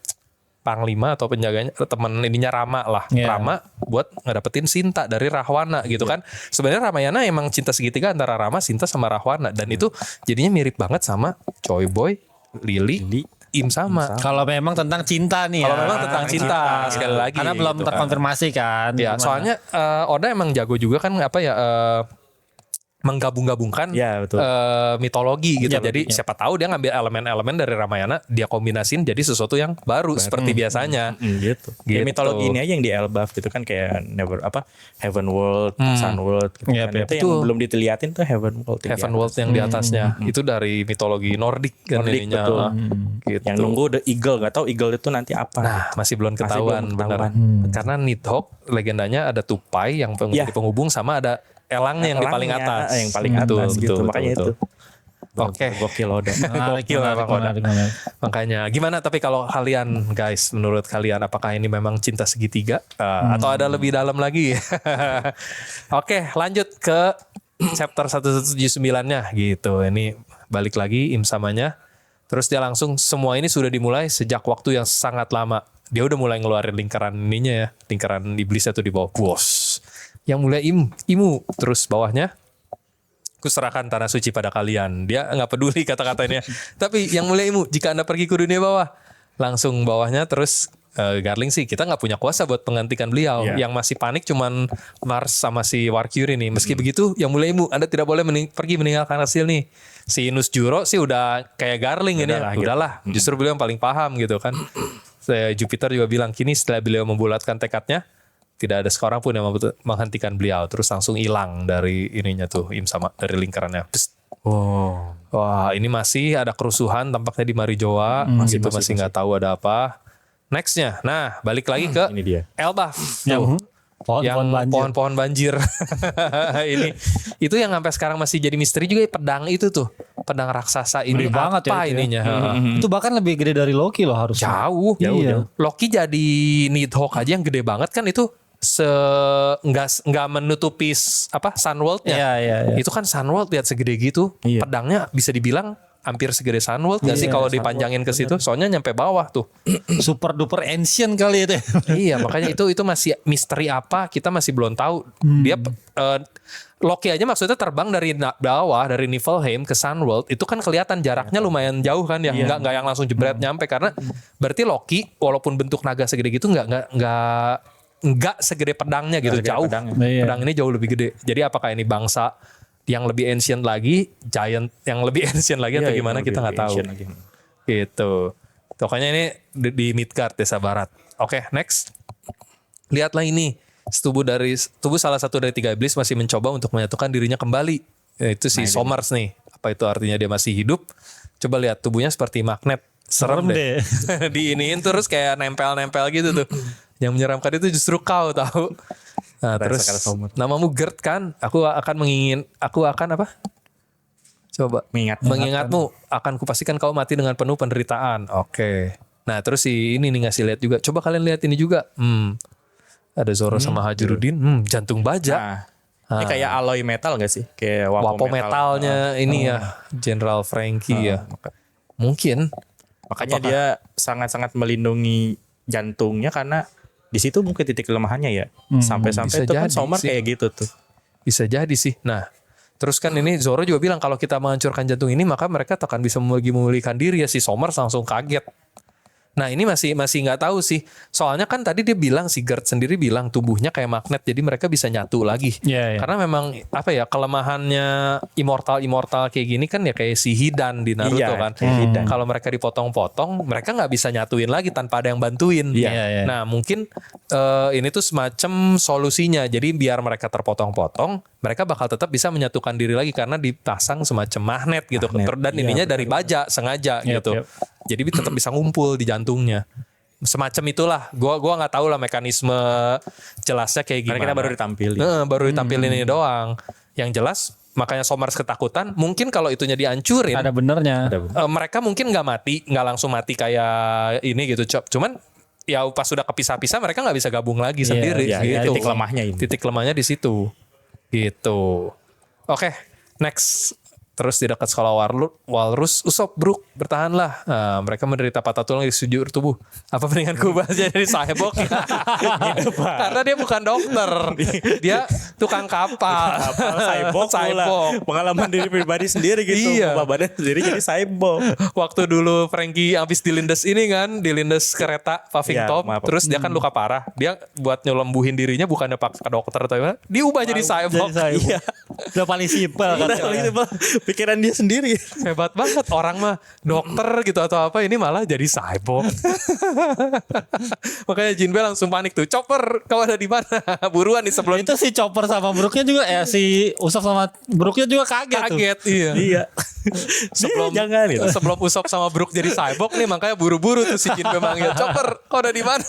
panglima atau penjaganya, teman ininya Rama lah. Rama buat ngedapetin Sinta dari Rahwana gitu kan. Sebenarnya Ramayana emang cinta segitiga antara Rama, Sinta sama Rahwana, dan itu jadinya mirip banget sama Joy Boy, Lily, Im sama. Kalau memang tentang cinta nih Kalau ya. memang tentang cinta sekali lagi. Karena belum gitu kan. terkonfirmasi kan. Ya, Gimana? soalnya Oda emang jago juga kan menggabung-gabungkan Ya, betul. mitologi gitu. Ya, Jadi siapa tahu dia ngambil elemen-elemen dari Ramayana, dia kombinasin jadi sesuatu yang baru seperti biasanya. Gitu. Gitu. Kayak mitologi ini aja yang di Elbaf gitu kan, kayak Heaven World, Sun World gitu Yap, kan. yap. Itu yang belum diteliotin tuh Heaven World. Heaven World yang di atasnya itu dari mitologi Nordik kan Nordik, ininya. betul. Gitu. Yang nunggu The Eagle, gak tahu Eagle itu nanti apa. Nah, masih belum Masih ketahuan, belum benar. ketahuan. Karena Nidhogg legendanya ada tupai yang Ya. di penghubung, sama ada elangnya yang di paling Elangnya, atas. yang paling atas gitu. Makanya itu. Oke. Gokil Oda. Gokil memang Oda. Makanya gimana tapi kalau kalian guys, menurut kalian apakah ini memang cinta segitiga atau ada lebih dalam lagi? Oke, lanjut ke chapter 179-nya gitu. Ini balik lagi Im samanya. Terus dia langsung, semua ini sudah dimulai sejak waktu yang sangat lama. Dia udah mulai ngeluarin lingkaran ininya ya, lingkaran iblisnya tuh di bawah. Bos. Yang mulai Imu, terus bawahnya kuserahkan tanah suci pada kalian. Dia nggak peduli kata-katanya. Tapi yang mulai Imu, jika Anda pergi ke dunia bawah, langsung bawahnya terus Garling sih kita nggak punya kuasa buat menggantikan beliau. Iya. Yang masih panik cuman Mars sama si Warcury nih. Meski begitu, yang mulai Imu, Anda tidak boleh pergi meninggalkan hasil nih. Si Nus Juro sih udah kayak Garling ini. Udahlah, justru beliau yang paling paham gitu kan. Jupiter juga bilang, kini setelah beliau membulatkan tekadnya, tidak ada seorang pun yang menghentikan beliau. Terus langsung hilang dari ininya tuh Im sama, dari lingkarannya. Wah, ini masih ada kerusuhan tampaknya di Marijoa. Masih nggak tahu ada apa. Nextnya, nah balik lagi ke Ini dia. Elbaf. Yang Yang pohon-pohon banjir. Ini itu yang sampai sekarang masih jadi misteri juga, pedang itu tuh. Pedang raksasa ini Gede banget apa ya itu ya. ininya? Itu bahkan lebih gede dari Loki loh harusnya. Jauh. Iya. Loki jadi Nidhogg aja yang gede banget kan itu, nggak menutupi Sunworld-nya. Iya. Itu kan Sunworld lihat segede gitu. Iya. Pedangnya bisa dibilang hampir segede Sunworld gak sih kalau dipanjangin ke situ? Soalnya nyampe bawah tuh. Super duper ancient kali itu. Iya, makanya itu masih misteri apa, kita masih belum tahu. Dia Loki aja maksudnya terbang dari bawah, dari Niflheim ke Sunworld, itu kan kelihatan jaraknya lumayan jauh kan ya. Nggak yang langsung jebret nyampe, karena berarti Loki walaupun bentuk naga segede gitu nggak segede pedangnya gitu, jauh. Pedang ini jauh lebih gede. Jadi apakah ini bangsa yang lebih ancient lagi, giant yang lebih ancient lagi, atau gimana kita nggak tahu. Gitu. Pokoknya ini di Midgard, desa barat. Oke, next. Lihatlah ini. Tubuh salah satu dari 3 iblis masih mencoba untuk menyatukan dirinya kembali. Itu si Somers nih. Apa itu artinya dia masih hidup? Coba lihat, tubuhnya seperti magnet. Serem deh. Diiniin terus kayak nempel-nempel gitu tuh. Yang menyeramkan itu justru kau tahu. Nah, terus namamu Gert kan? Aku akan apa? Coba. Mengingatmu akan kupastikan kau mati dengan penuh penderitaan. Oke. Nah terus si ini nih ngasih lihat juga. Coba kalian lihat ini juga. Ada Zoro sama Hajiruddin. Jantung baja. Ini kayak alloy metal gak sih? Kayak Wapo metalnya ini ya. General Frankie ya. Mungkin. Makanya dia sangat-sangat melindungi jantungnya karena di situ mungkin titik kelemahannya ya. Sampai-sampai itu kan Somar kayak gitu tuh. Bisa jadi sih. Nah, terus kan ini Zoro juga bilang kalau kita menghancurkan jantung ini maka mereka akan bisa memulihkan diri ya. Si Somar langsung kaget. Nah ini masih nggak tahu sih. Soalnya kan tadi dia bilang si Gerd sendiri bilang tubuhnya kayak magnet jadi mereka bisa nyatu lagi. Karena memang apa ya kelemahannya immortal kayak gini kan ya kayak si Hidan di Naruto kan. Kalau mereka dipotong-potong mereka nggak bisa nyatuin lagi tanpa ada yang bantuin. Nah mungkin ini tuh semacam solusinya. Jadi biar mereka terpotong-potong mereka bakal tetap bisa menyatukan diri lagi karena dipasang semacam magnet gitu. Dan ininya dari baja sengaja gitu. Jadi tetap bisa ngumpul di jantungnya. Semacam itulah. Gua nggak tahu lah mekanisme jelasnya kayak gimana. Karena kita baru ditampilin. Baru ditampilin ini doang. Yang jelas makanya Somar ketakutan. Mungkin kalau itunya dihancurin. Ada benernya. Mereka mungkin nggak langsung mati kayak ini gitu. Cuman ya pas sudah kepisah-pisah mereka nggak bisa gabung lagi sendiri. Gitu. Titik lemahnya ini. Titik lemahnya di situ. Gitu. Oke, next. Terus di dekat sekolah Walrus, Usopp, Brook, bertahanlah. Nah, mereka menderita patah tulang di sekujur tubuh. Apa mendingan gue bahas jadi Saibok? Karena dia bukan dokter. Dia tukang kapal. Saibok. Pengalaman diri pribadi sendiri gitu. Badan sendiri jadi Saibok. Waktu dulu Frankie habis dilindes ini kan, dilindes kereta puffing top. Terus dia kan luka parah. Dia buat nyelembuhin dirinya bukannya pakai dokter atau gimana. Diubah jadi Saibok. Iya. Udah paling simpel kan. Pikiran dia sendiri. Hebat banget. Orang mah dokter gitu atau apa. Ini malah jadi Saibok. Makanya Jinbe langsung panik tuh. Chopper kau ada di mana? Buruan nih sebelum itu si Chopper sama Brooknya juga si Usopp sama Brooknya juga kaget tuh. Iya. Jangan gitu. Sebelum Usopp sama Brook jadi Saibok nih makanya buru-buru tuh si Jinbe manggil Chopper kau ada di mana?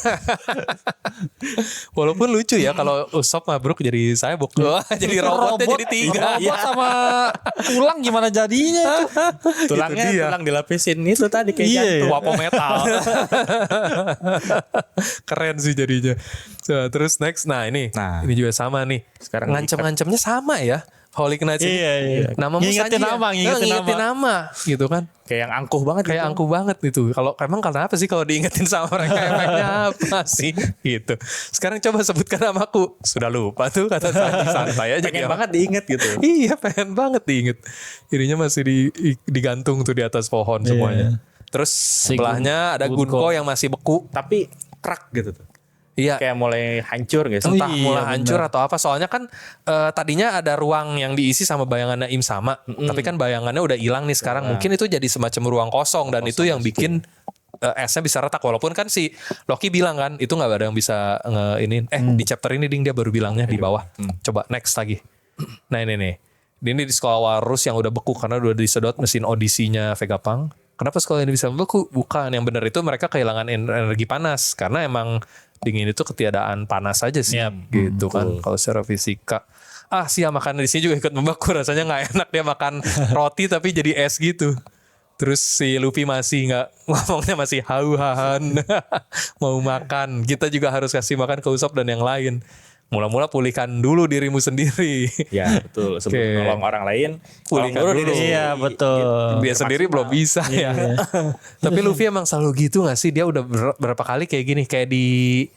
Walaupun lucu ya kalau Usopp sama Brook jadi Saibok. Jadi robotnya jadi 3. Robot sama tulang gimana jadinya? Tulangnya tulang dilapisin itu tadi kayak jantung. Wapo metal. Keren sih jadinya. Terus next, ini juga sama nih. Sekarang ngancam-ngancamnya sama ya. Holy Knights ini. Iya. Nama ngingetin nama gitu kan. Kayak yang angkuh banget. Angkuh banget itu. Kalau emang kenapa sih kalau diingetin sama mereka efeknya apa sih gitu. Sekarang coba sebutkan namaku. Sudah lupa tuh kata santai aja. Pengen banget diinget gitu. Iya pengen banget diinget. Ininya masih digantung tuh di atas pohon semuanya. Terus sebelahnya ada Gunko yang masih beku. Tapi kerak gitu tuh. Iya. Kayak mulai hancur guys. Entah mulai hancur atau apa. Soalnya kan tadinya ada ruang yang diisi sama bayangannya Im sama. Tapi kan bayangannya udah hilang nih sekarang. Mungkin itu jadi semacam ruang kosong. Dan itu yang bikin esnya bisa retak. Walaupun kan si Loki bilang kan. Itu gak ada yang bisa di chapter ini dia baru bilangnya di bawah. Coba next lagi. Nah ini nih. Ini di sekolah Walrus yang udah beku. Karena udah disedot mesin audisinya Vegapunk. Kenapa sekolah ini bisa beku? Bukan. Yang benar itu mereka kehilangan energi panas. Karena emang dingin itu ketiadaan panas aja sih gitu kan kalau secara fisika. Makanan di sini juga ikut membeku, rasanya nggak enak dia makan roti tapi jadi es gitu. Terus si Luffy masih nggak ngomongnya masih hau-hahan mau makan. Kita juga harus kasih makan ke Usopp dan yang lain. Mula-mula pulihkan dulu dirimu sendiri. Ya betul. Sebelum nolong orang lain, pulihkan dulu. Iya betul. Dia sendiri belum bisa ya. Tapi Luffy emang selalu gitu gak sih? Dia udah berapa kali kayak gini. Kayak di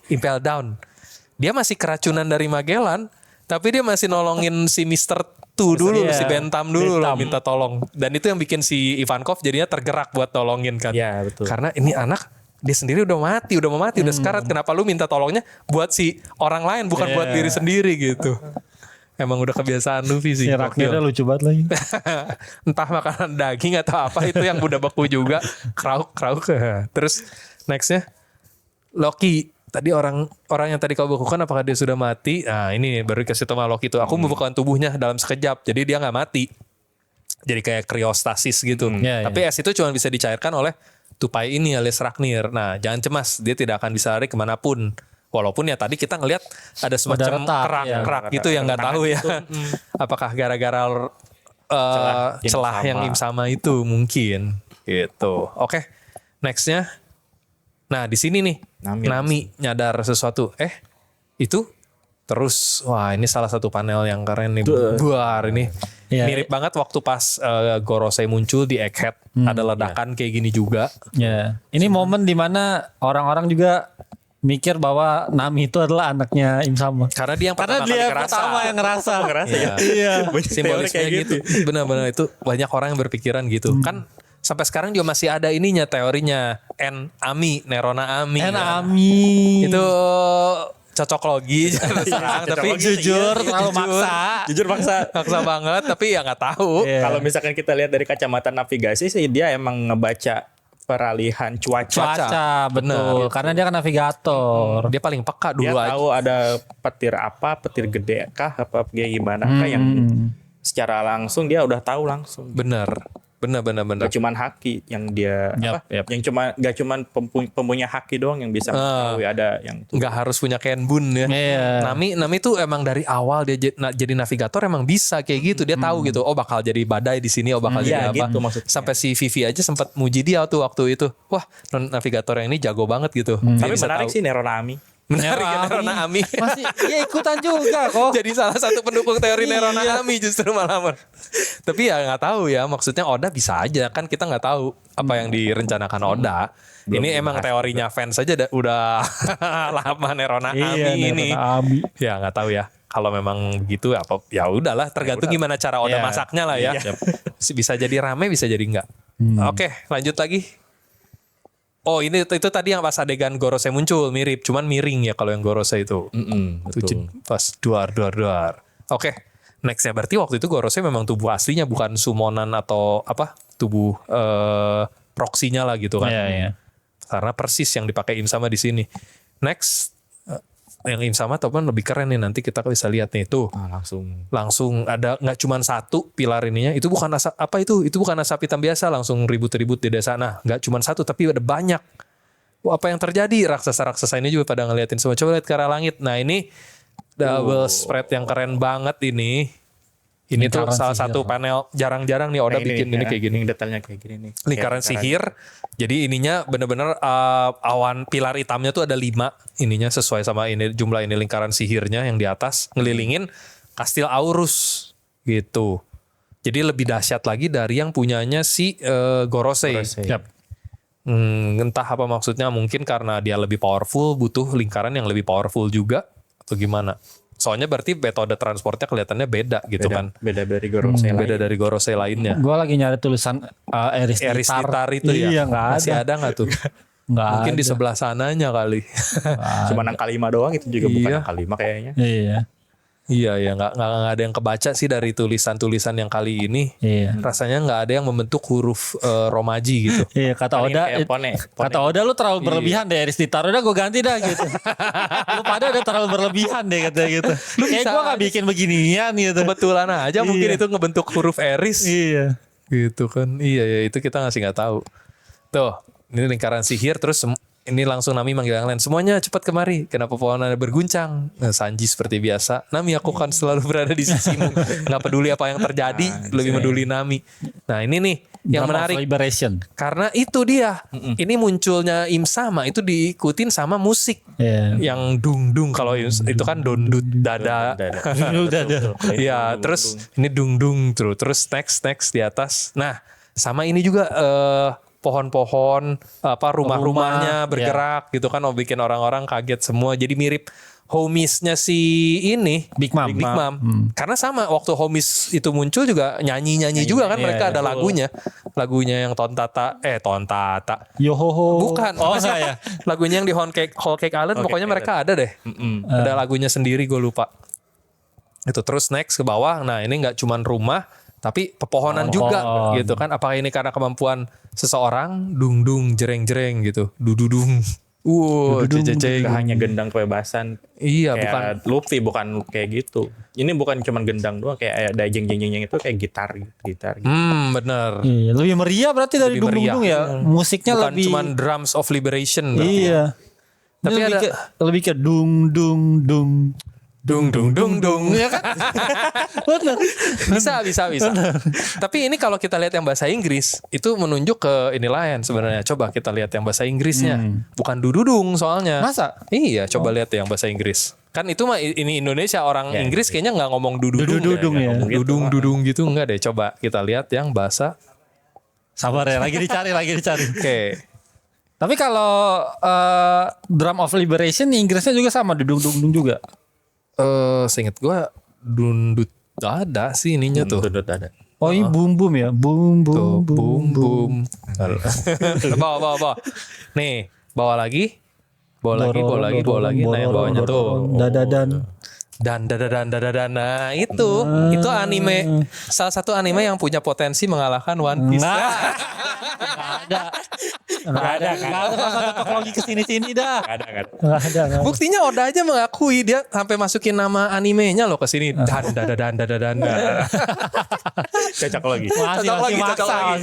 Impel Down. Dia masih keracunan dari Magellan. Tapi dia masih nolongin si Mr. Tu dulu. Si Bentham dulu loh minta tolong. Dan itu yang bikin si Ivankov jadinya tergerak buat nolongin kan. Iya betul. Karena ini anak dia sendiri udah mau mati, udah sekarat. Kenapa lu minta tolongnya buat si orang lain bukan buat diri sendiri gitu. Emang udah kebiasaan Luffy sih. Si Ragnarnya lucu banget lagi. Entah makanan daging atau apa itu yang udah beku juga. Krauk. Terus nextnya Loki. Tadi orang yang tadi kau bekukan apakah dia sudah mati? Nah ini baru kasih tahu sama Loki tuh. Aku membekukan tubuhnya dalam sekejap. Jadi dia gak mati. Jadi kayak kriostasis gitu. Tapi es itu cuma bisa dicairkan oleh tupai ini alias Ragnir. Nah jangan cemas, dia tidak akan bisa lari kemanapun. Walaupun ya tadi kita ngelihat ada semacam kerak-kerak gitu yang nggak tahu ya. Apakah gara-gara celah yang Im sama itu mungkin gitu. Oke, nextnya. Nah di sini nih Nami nyadar sesuatu. Itu terus wah ini salah satu panel yang keren nih. Buar ini. Mirip banget waktu pas Gorosei muncul di Egghead. Ada ledakan kayak gini juga. Ya. Ini momen dimana orang-orang juga mikir bahwa Nami itu adalah anaknya Im Sama. Karena dia yang pertama yang ngerasa. ya. Iya. Simbolisnya gitu. Benar-benar itu banyak orang yang berpikiran gitu. Kan sampai sekarang juga masih ada ininya teorinya Ami, Nerona Ami. Ami. Itu cocok logi sekarang tapi jujur terlalu maksa. Jujur maksa banget tapi ya nggak tahu. Kalau misalkan kita lihat dari kacamata navigasi sih dia emang ngebaca peralihan cuaca betul. Karena dia kan navigator. Dia paling peka dulu dia aja. tahu ada petir gede kah apa kayak gimana kah yang secara langsung dia udah tahu langsung. Bener. Gak cuman Haki yang dia yang gak cuman pempunya Haki doang yang bisa mengetahui ada yang tuh. Gak harus punya Kenbun ya. Nami tuh emang dari awal dia jadi navigator emang bisa kayak gitu. Dia tahu gitu. Oh bakal jadi badai di sini. Oh bakal jadi apa. Gitu sampai si Vivi aja sempat muji dia tuh waktu itu. Wah navigator yang ini jago banget gitu. Tapi menarik sih Nerona Ami. Menarik ya Nerona Ami. Masih ya ikutan juga kok. Jadi salah satu pendukung teori Nerona Ami justru malah. Tapi ya nggak tahu ya. Maksudnya Oda bisa aja kan kita nggak tahu apa yang direncanakan Oda. Ini emang teorinya fans aja udah lama Nerona Ami ini. Ya nggak tahu ya. Kalau memang begitu ya udahlah tergantung gimana cara Oda masaknya lah ya. Bisa jadi rame bisa jadi enggak. Oke, lanjut lagi. Oh ini itu tadi yang pas adegan Gorosei muncul mirip, cuman miring ya kalau yang Gorosei itu. Itu pas duar. Oke, nextnya berarti waktu itu Gorosei memang tubuh aslinya bukan summonan atau apa tubuh proksinya lah gitu kan. Karena persis yang dipakai Im Sama di sini. Next yang Im Sama teman lebih keren nih nanti kita bisa lihat nih tuh. Langsung ada nggak cuma satu pilar ininya itu bukan asap apa itu bukan asap hitam biasa langsung ribut-ribut di desa. Nah nggak cuma satu tapi ada banyak. Wah, apa yang terjadi raksasa-raksasa ini juga pada ngeliatin semua. Coba lihat ke arah langit. Nah ini double spread yang keren banget ini. Ini tuh salah satu panel jarang-jarang nih Oda bikin ini kayak gini. Detailnya kayak gini nih. Lingkaran sihir. Jadi ininya bener-bener awan pilar hitamnya tuh ada 5. Ininya sesuai sama ini jumlah ini lingkaran sihirnya yang di atas. Ngelilingin kastil Aurus gitu. Jadi lebih dahsyat lagi dari yang punyanya si Gorosei. Entah apa maksudnya mungkin karena dia lebih powerful butuh lingkaran yang lebih powerful juga. Atau gimana. Soalnya berarti metode transportnya kelihatannya beda gitu kan. Beda dari Gorosei lain. Beda dari Gorosei lainnya. Gue lagi nyari tulisan Eris Titar itu ya. Iya nggak ada. Masih ada nggak tuh? Nggak Mungkin ada. di sebelah sananya kali. Cuma angka 5 doang itu juga bukan angka 5 kayaknya. Iya ya nggak ada yang kebaca sih dari tulisan-tulisan yang kali ini. Rasanya nggak ada yang membentuk huruf romaji gitu. Iya kata Oda. Kata Oda lu terlalu berlebihan deh Eris Titar. Udah gue ganti dah gitu. Lu pada udah terlalu berlebihan deh katanya gitu. Kayak gue nggak bikin beginian gitu. Kebetulan aja mungkin itu ngebentuk huruf Eris. Iya. Gitu kan. Iya ya itu kita nggak tahu. Tuh ini lingkaran sihir terus ini langsung Nami manggil yang lain. Semuanya cepat kemari. Kenapa pohonnya berguncang? Nah, Sanji seperti biasa. Nami aku kan selalu berada di sisimu. Gak peduli apa yang terjadi. Lebih peduli Nami. Nah ini nih yang menarik. Liberation. Karena itu dia. Ini munculnya Im Sama itu diikutin sama musik. Yang dung-dung. Kalau itu kan dondut dada. Iya terus ini dung-dung. Terus next di atas. Nah sama ini juga pohon-pohon apa rumah-rumahnya bergerak gitu kan bikin orang-orang kaget semua jadi mirip homiesnya si ini Big Mom. Karena sama waktu homies itu muncul juga nyanyi juga kan mereka ada lagunya yang Tontata Yohoho bukan saya lagunya yang di Whole Cake Island pokoknya mereka ada deh ada lagunya sendiri gue lupa itu terus next ke bawah nah ini nggak cuman rumah tapi pepohonan juga gitu kan apakah ini karena kemampuan seseorang dung jereng gitu dududung Gak hanya gendang kebebasan iya kayak bukan Luffy bukan kayak gitu ini bukan cuman gendang doang kayak ada jeng itu kayak gitar bener iya, lebih meriah berarti dari dung ya musiknya bukan lebih cuman drums of liberation iya tapi lebih ke dung dung dung dung dung ya kan? Bener. Bisa. Tapi ini kalau kita lihat yang bahasa Inggris itu menunjuk ke ini lain sebenarnya. Coba kita lihat yang bahasa Inggrisnya. Bukan dududung soalnya. Masa? Iya, coba lihat yang bahasa Inggris. Kan itu mah ini Indonesia, orang Inggris kayaknya nggak ngomong dududung. Dudung ya. Dudung gitu enggak deh. Coba kita lihat yang bahasa. Sabar ya, lagi dicari. Oke. Tapi kalau Drum of Liberation Inggrisnya juga sama dudung juga. Seinget gue dundut ada sih ininya tuh. Dudut ada. Oh ini boom ya, boom. Boom. Bawa. Nih, bawa lagi. Bawa lagi. Nah, yang bawahnya tuh. Dan. Nah, itu anime, salah satu anime yang punya potensi mengalahkan One Piece. Nggak ada. Cocok lagi kesini dah. Nggak Nggak ada. Buktinya Oda aja mengakui, dia sampai masukin nama animenya loh ke sini. Dan. Cocok lagi. Masih maksa.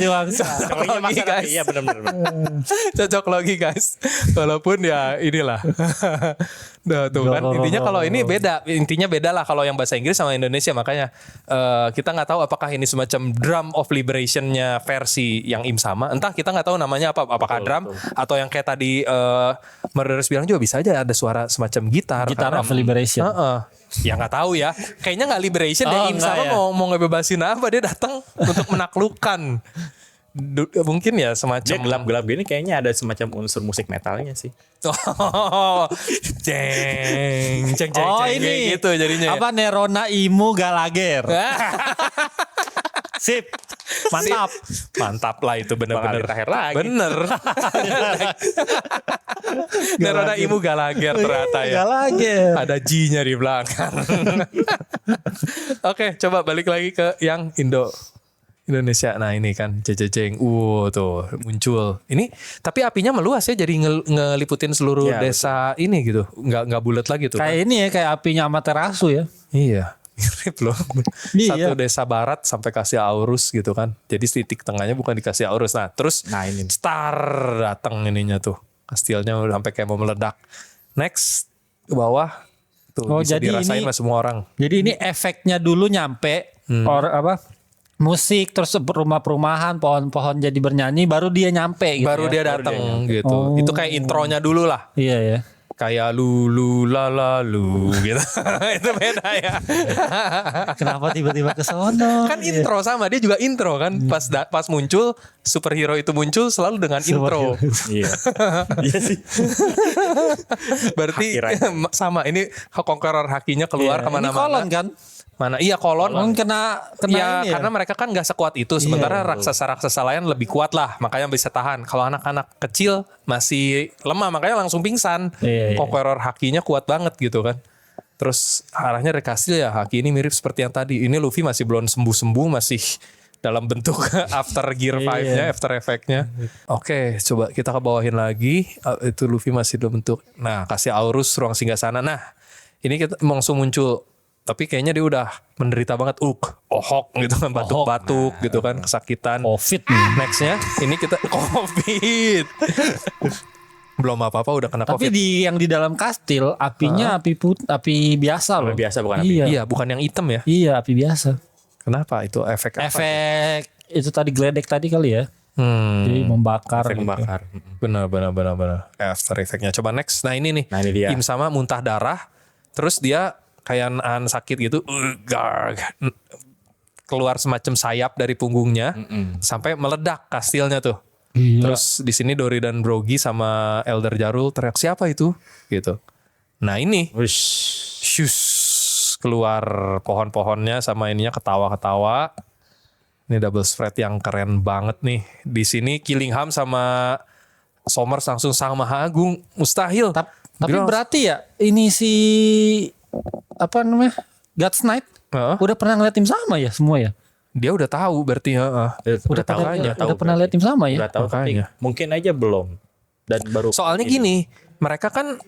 guys. Iya benar. Cocok lagi guys. Walaupun ya inilah. Nah, tuh kan intinya kalau ini beda lah kalau yang bahasa Inggris sama Indonesia, makanya kita nggak tahu apakah ini semacam Drum of Liberation-nya versi yang Im sama. Entah, kita nggak tahu namanya apa, apakah drum atau yang kayak tadi Murderers bilang juga bisa aja ada suara semacam gitar of Liberation. Ya nggak tahu ya. Kayaknya nggak liberation deh. Im sama mau ngebebasin apa, dia datang untuk menaklukkan. Mungkin ya semacam Dia gelap-gelap gini kayaknya ada semacam unsur musik metalnya sih. Ceng ini gitu jadinya. Apa Nerona Imu Galager. Sip. Mantap lah itu, bener-bener. Terakhir lagi. Bener. Nerona Imu Galager ternyata ya. Galager. Ada G-nya di belakang. Oke, coba balik lagi ke yang Indonesia. Nah ini kan jeng. Tuh muncul. Ini tapi apinya meluas ya, jadi ngeliputin seluruh desa ini gitu. Nggak bulat lagi tuh. Kayak ini ya, kayak apinya Amaterasu ya. Iya. Mirip loh. Iya. Satu desa barat sampai kasih Aurus gitu kan. Jadi titik tengahnya bukan dikasih Aurus. Nah terus ini star datang ininya tuh. Kastilnya udah sampai kayak mau meledak. Next ke bawah. Tuh bisa jadi dirasain sama semua orang. Jadi ini efeknya dulu nyampe. Musik, terus rumah-perumahan, pohon-pohon jadi bernyanyi, baru dia nyampe gitu. Baru dia datang gitu. Itu kayak intronya dulu lah. Iya ya. Kayak lu la la lu gitu. Itu beda ya. Kenapa tiba-tiba ke sono? Kan intro sama, dia juga intro kan. Pas muncul superhero itu muncul selalu dengan intro. Iya. Iya sih. Berarti sama, ini Conqueror Hakinya keluar kemana-mana. Ini kolon kan? Mana? Iya kolon. Kena ya, ini ya. karena mereka kan gak sekuat itu. Sementara raksasa-raksasa lain lebih kuat lah. Makanya bisa tahan. Kalau anak-anak kecil masih lemah, makanya langsung pingsan. Conqueror Hakinya kuat banget gitu kan. Terus arahnya dari kastil ya. Haki ini mirip seperti yang tadi. Ini Luffy masih belum sembuh-sembuh. Masih dalam bentuk after gear 5-nya, after effect-nya. Oke, coba kita ke bawahin lagi. Itu Luffy masih dalam bentuk. Nah, kasih Aurus ruang singgahsana. Nah, ini kita langsung muncul. Tapi kayaknya dia udah menderita banget. Ohok gitu kan, batuk-batuk gitu kan, kesakitan. Covid. Nextnya ini kita Covid. Belum apa-apa udah kena Tapi Covid. yang di dalam kastil apinya api biasa loh. Biasa bukan api. Iya, bukan yang hitam ya. Iya, api biasa. Kenapa? Itu efek apa? Efek itu tadi geledek tadi kali ya. Jadi membakar. Efek gitu. membakar. Benar. After effect-nya. Coba next. Nah ini nih. Nah ini dia. Im sama muntah darah. Terus dia kayak nahan sakit gitu, keluar semacam sayap dari punggungnya, sampai meledak kastilnya tuh. Iya. Terus di sini Dory dan Brogy sama Elder Jarul teriak, siapa itu? Gitu. Nah ini, shus, keluar pohon-pohonnya sama ininya ketawa-ketawa. Ini double spread yang keren banget nih. Di sini Killingham sama Somers langsung sang Maha Agung, mustahil. Tapi berarti ya ini si apa namanya, God's Knight udah pernah ngeliat tim sama ya semua ya? Dia udah tahu berarti udah pernah lihat tim sama ya? Udah tahu, tapi mungkin aja belum. Dan baru. Soalnya gini, mereka kan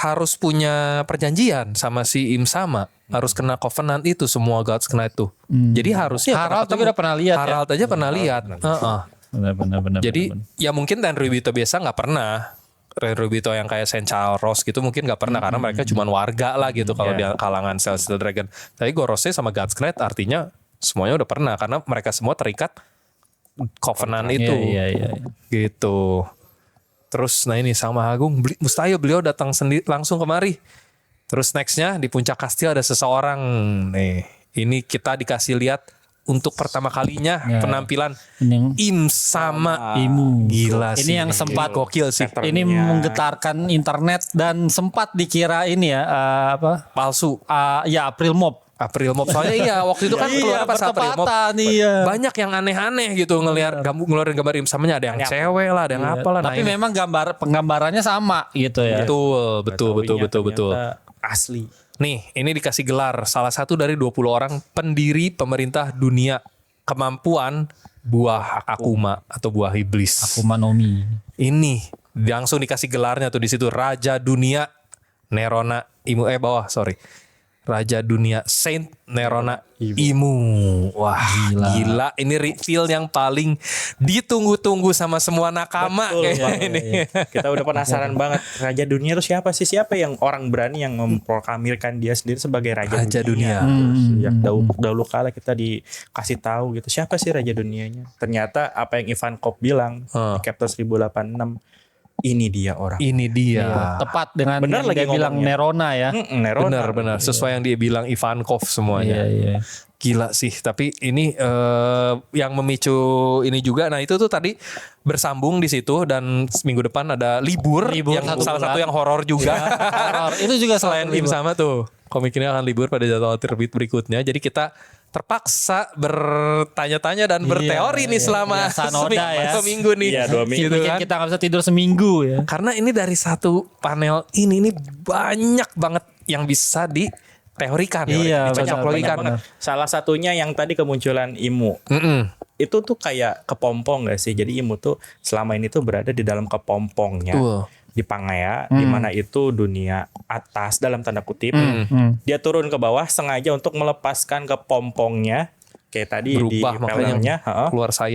harus punya perjanjian sama si Im sama, harus kena covenant itu semua God's Knight tuh. Jadi harusnya Harald juga udah pernah lihat. Harald aja pernah lihat. Benar. Jadi ya mungkin Tenryubito biasa nggak pernah. Renrobito yang kayak Sencharos gitu mungkin nggak pernah karena mereka cuma warga lah gitu kalau di kalangan Celestial Dragon. Tapi Gorosei sama Godsgrade artinya semuanya udah pernah karena mereka semua terikat Covenant itu. Iya. Gitu. Terus nah ini Sang Maha Agung mustahil beliau datang sendiri langsung kemari. Terus nextnya di puncak kastil ada seseorang nih. Ini kita dikasih lihat untuk pertama kalinya penampilan Im sama Imu. Gila sih. Ini yang sempat gokil sih. Ini menggetarkan internet dan sempat dikira ini ya Palsu. Ya April Mop. April Mop soalnya iya waktu itu kan keluar pas April Mop banyak yang aneh-aneh gitu ngeluarin gambar Im samanya ada yang cewek lah ada yang apalah. Tapi memang penggambarannya sama gitu ya. Betul. Asli. Nih, ini dikasih gelar salah satu dari 20 orang pendiri pemerintah dunia kemampuan buah Akuma atau buah iblis. Akuma no Mi. Ini langsung dikasih gelarnya tuh di situ Raja Dunia Nerona Imu Raja Dunia Saint Nerona Imu. Wah, gila. Ini reveal yang paling ditunggu-tunggu sama semua nakama kayaknya ini. Kita udah penasaran banget. Raja Dunia itu siapa sih? Siapa yang orang berani yang memproklamirkan dia sendiri sebagai Raja Dunia? Yang dahulu kala kita dikasih tahu gitu. Siapa sih Raja Dunianya? Ternyata apa yang Ivankov bilang di Chapter 1086. Ini dia orang. Ini dia. Iya, tepat dengan benar yang lagi dia bilang Nerona ya. Nerona. Benar. Sesuai yang dia bilang Ivankov semuanya. Iya. Gila sih. Tapi ini yang memicu ini juga. Nah itu tuh tadi bersambung di situ dan minggu depan ada libur yang salah satu yang horor juga. Itu juga selain Im sama tuh. Komik ini akan libur pada jadwal terbit berikutnya. Jadi kita terpaksa bertanya-tanya dan berteori nih selama seminggu nih. Iya, 2 minggu. Gitu kan? kan? Kita gak bisa tidur seminggu ya. Karena ini dari satu panel ini banyak banget yang bisa diteorikan. Iya, dicocok-logikan. Salah satunya yang tadi kemunculan Imu. Itu tuh kayak kepompong gak sih? Jadi Imu tuh selama ini tuh berada di dalam kepompongnya. Di Pangea, di mana itu dunia atas dalam tanda kutip. Dia turun ke bawah sengaja untuk melepaskan kepompongnya kayak tadi berubah, di pelelnya,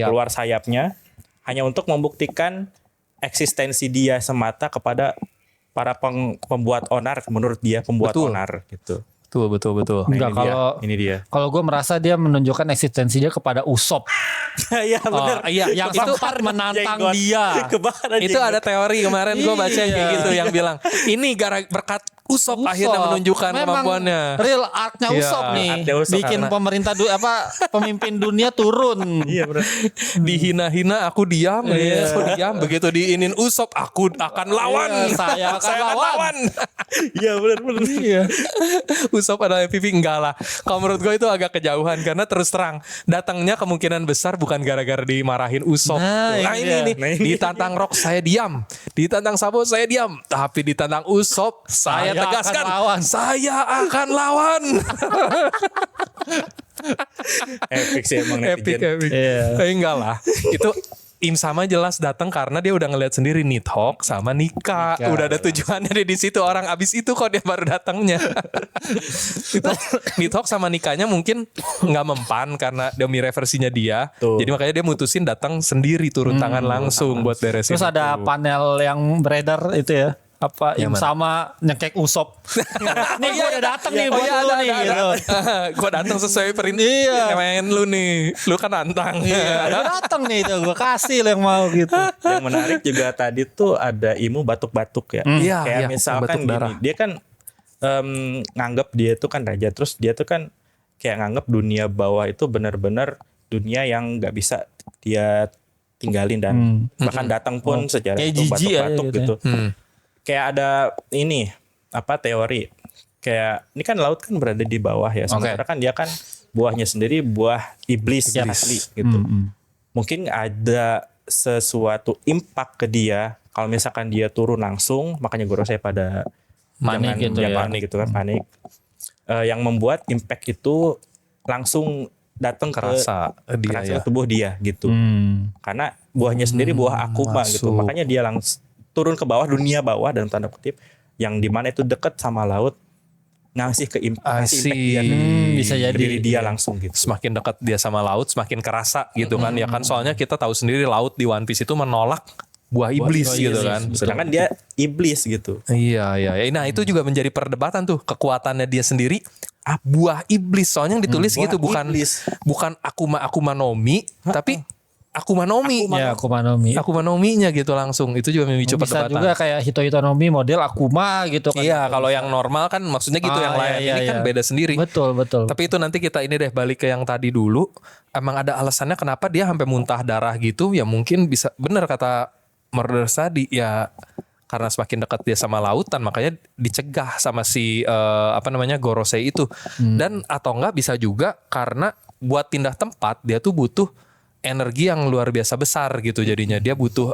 keluar sayapnya hanya untuk membuktikan eksistensi dia semata kepada para pembuat onar menurut dia pembuat onar gitu. Betul. Enggak, ini dia. Kalau gue merasa dia menunjukkan eksistensi dia kepada Usop. Iya benar. Yang sempat menantang dia. Itu ada teori kemarin gue baca kayak gitu yang bilang ini berkat Usop akhirnya menunjukkan kemampuannya. Real arc-nya Usop nih. Bikin pemerintah pemimpin dunia turun. Iya benar. Dihina-hina aku diam. Aku diam. Begitu diinin Usop aku akan lawan. Saya akan lawan. Iya benar. Iya. Usop adalah MVP enggak lah. Kalau menurut gue itu agak kejauhan karena terus terang datangnya kemungkinan besar bukan gara-gara dimarahin Usop. Nah ini ditantang Rock saya diam. Ditantang Sabo saya diam. Tapi ditantang Usop saya tegaskan saya akan lawan. Epic sih emang netizen. Epic. Enggak lah. Itu Im sama jelas datang karena dia udah ngeliat sendiri Nidhogg sama Nika. Udah ada tujuannya di situ orang abis itu kok dia baru datangnya. Nidhogg sama Nikanya mungkin nggak mempan karena demi reversinya dia. Jadi makanya dia mutusin datang sendiri turun tangan langsung buat beresin. Terus ada panel yang beredar itu ya. Apa Im sama nyekek Usop. Nih gue udah datang nih buat lu nih gitu. Gue datang sesuai perintah main lu nih. Lu kan nantang. Udah datang nih itu gue kasih lo yang mau gitu. Yang menarik juga tadi tuh ada Imu batuk-batuk ya. Kayak misalkan gini, dia kan nganggap dia tuh kan raja, terus dia tuh kan kayak nganggap dunia bawah itu benar-benar dunia yang nggak bisa dia tinggalin dan bahkan datang pun sejarah itu batuk-batuk gitu. Kayak ada ini teori kayak ini kan laut kan berada di bawah ya, sementara kan dia kan buahnya sendiri buah iblis asli gitu. Mungkin ada sesuatu impact ke dia kalau misalkan dia turun langsung, makanya Gorosei pada panik gitu kan, panik. Yang membuat impact itu langsung datang kerasa ke tubuh dia gitu. Karena buahnya sendiri buah Akuma gitu. Makanya dia langsung turun ke bawah, dunia bawah dalam tanda kutip, yang dimana itu dekat sama laut, ngasih impact dia bisa jadi diri dia langsung gitu. Semakin dekat dia sama laut, semakin kerasa gitu kan. Ya kan soalnya kita tahu sendiri laut di One Piece itu menolak buah iblis gitu kan. Sedangkan dia iblis gitu. Iya. Nah itu juga menjadi perdebatan tuh, kekuatannya dia sendiri buah iblis. Soalnya yang ditulis gitu bukan Akuma no Mi, tapi Akuma no Mi. Ya, Akuma no Mi. Akuma no Mi-nya gitu langsung. Itu juga memicu Bisa perdebatan. juga kayak Hito no Mi model Akuma gitu kan. Iya, kalau yang normal kan maksudnya gitu, yang lain ini kan beda sendiri. Betul. Tapi itu nanti kita ini deh balik ke yang tadi dulu. Emang ada alasannya kenapa dia sampai muntah darah gitu? Ya mungkin bisa bener kata Murder tadi ya, karena semakin dekat dia sama lautan makanya dicegah sama si Gorosei itu. Dan atau enggak bisa juga karena buat pindah tempat dia tuh butuh energi yang luar biasa besar gitu, jadinya dia butuh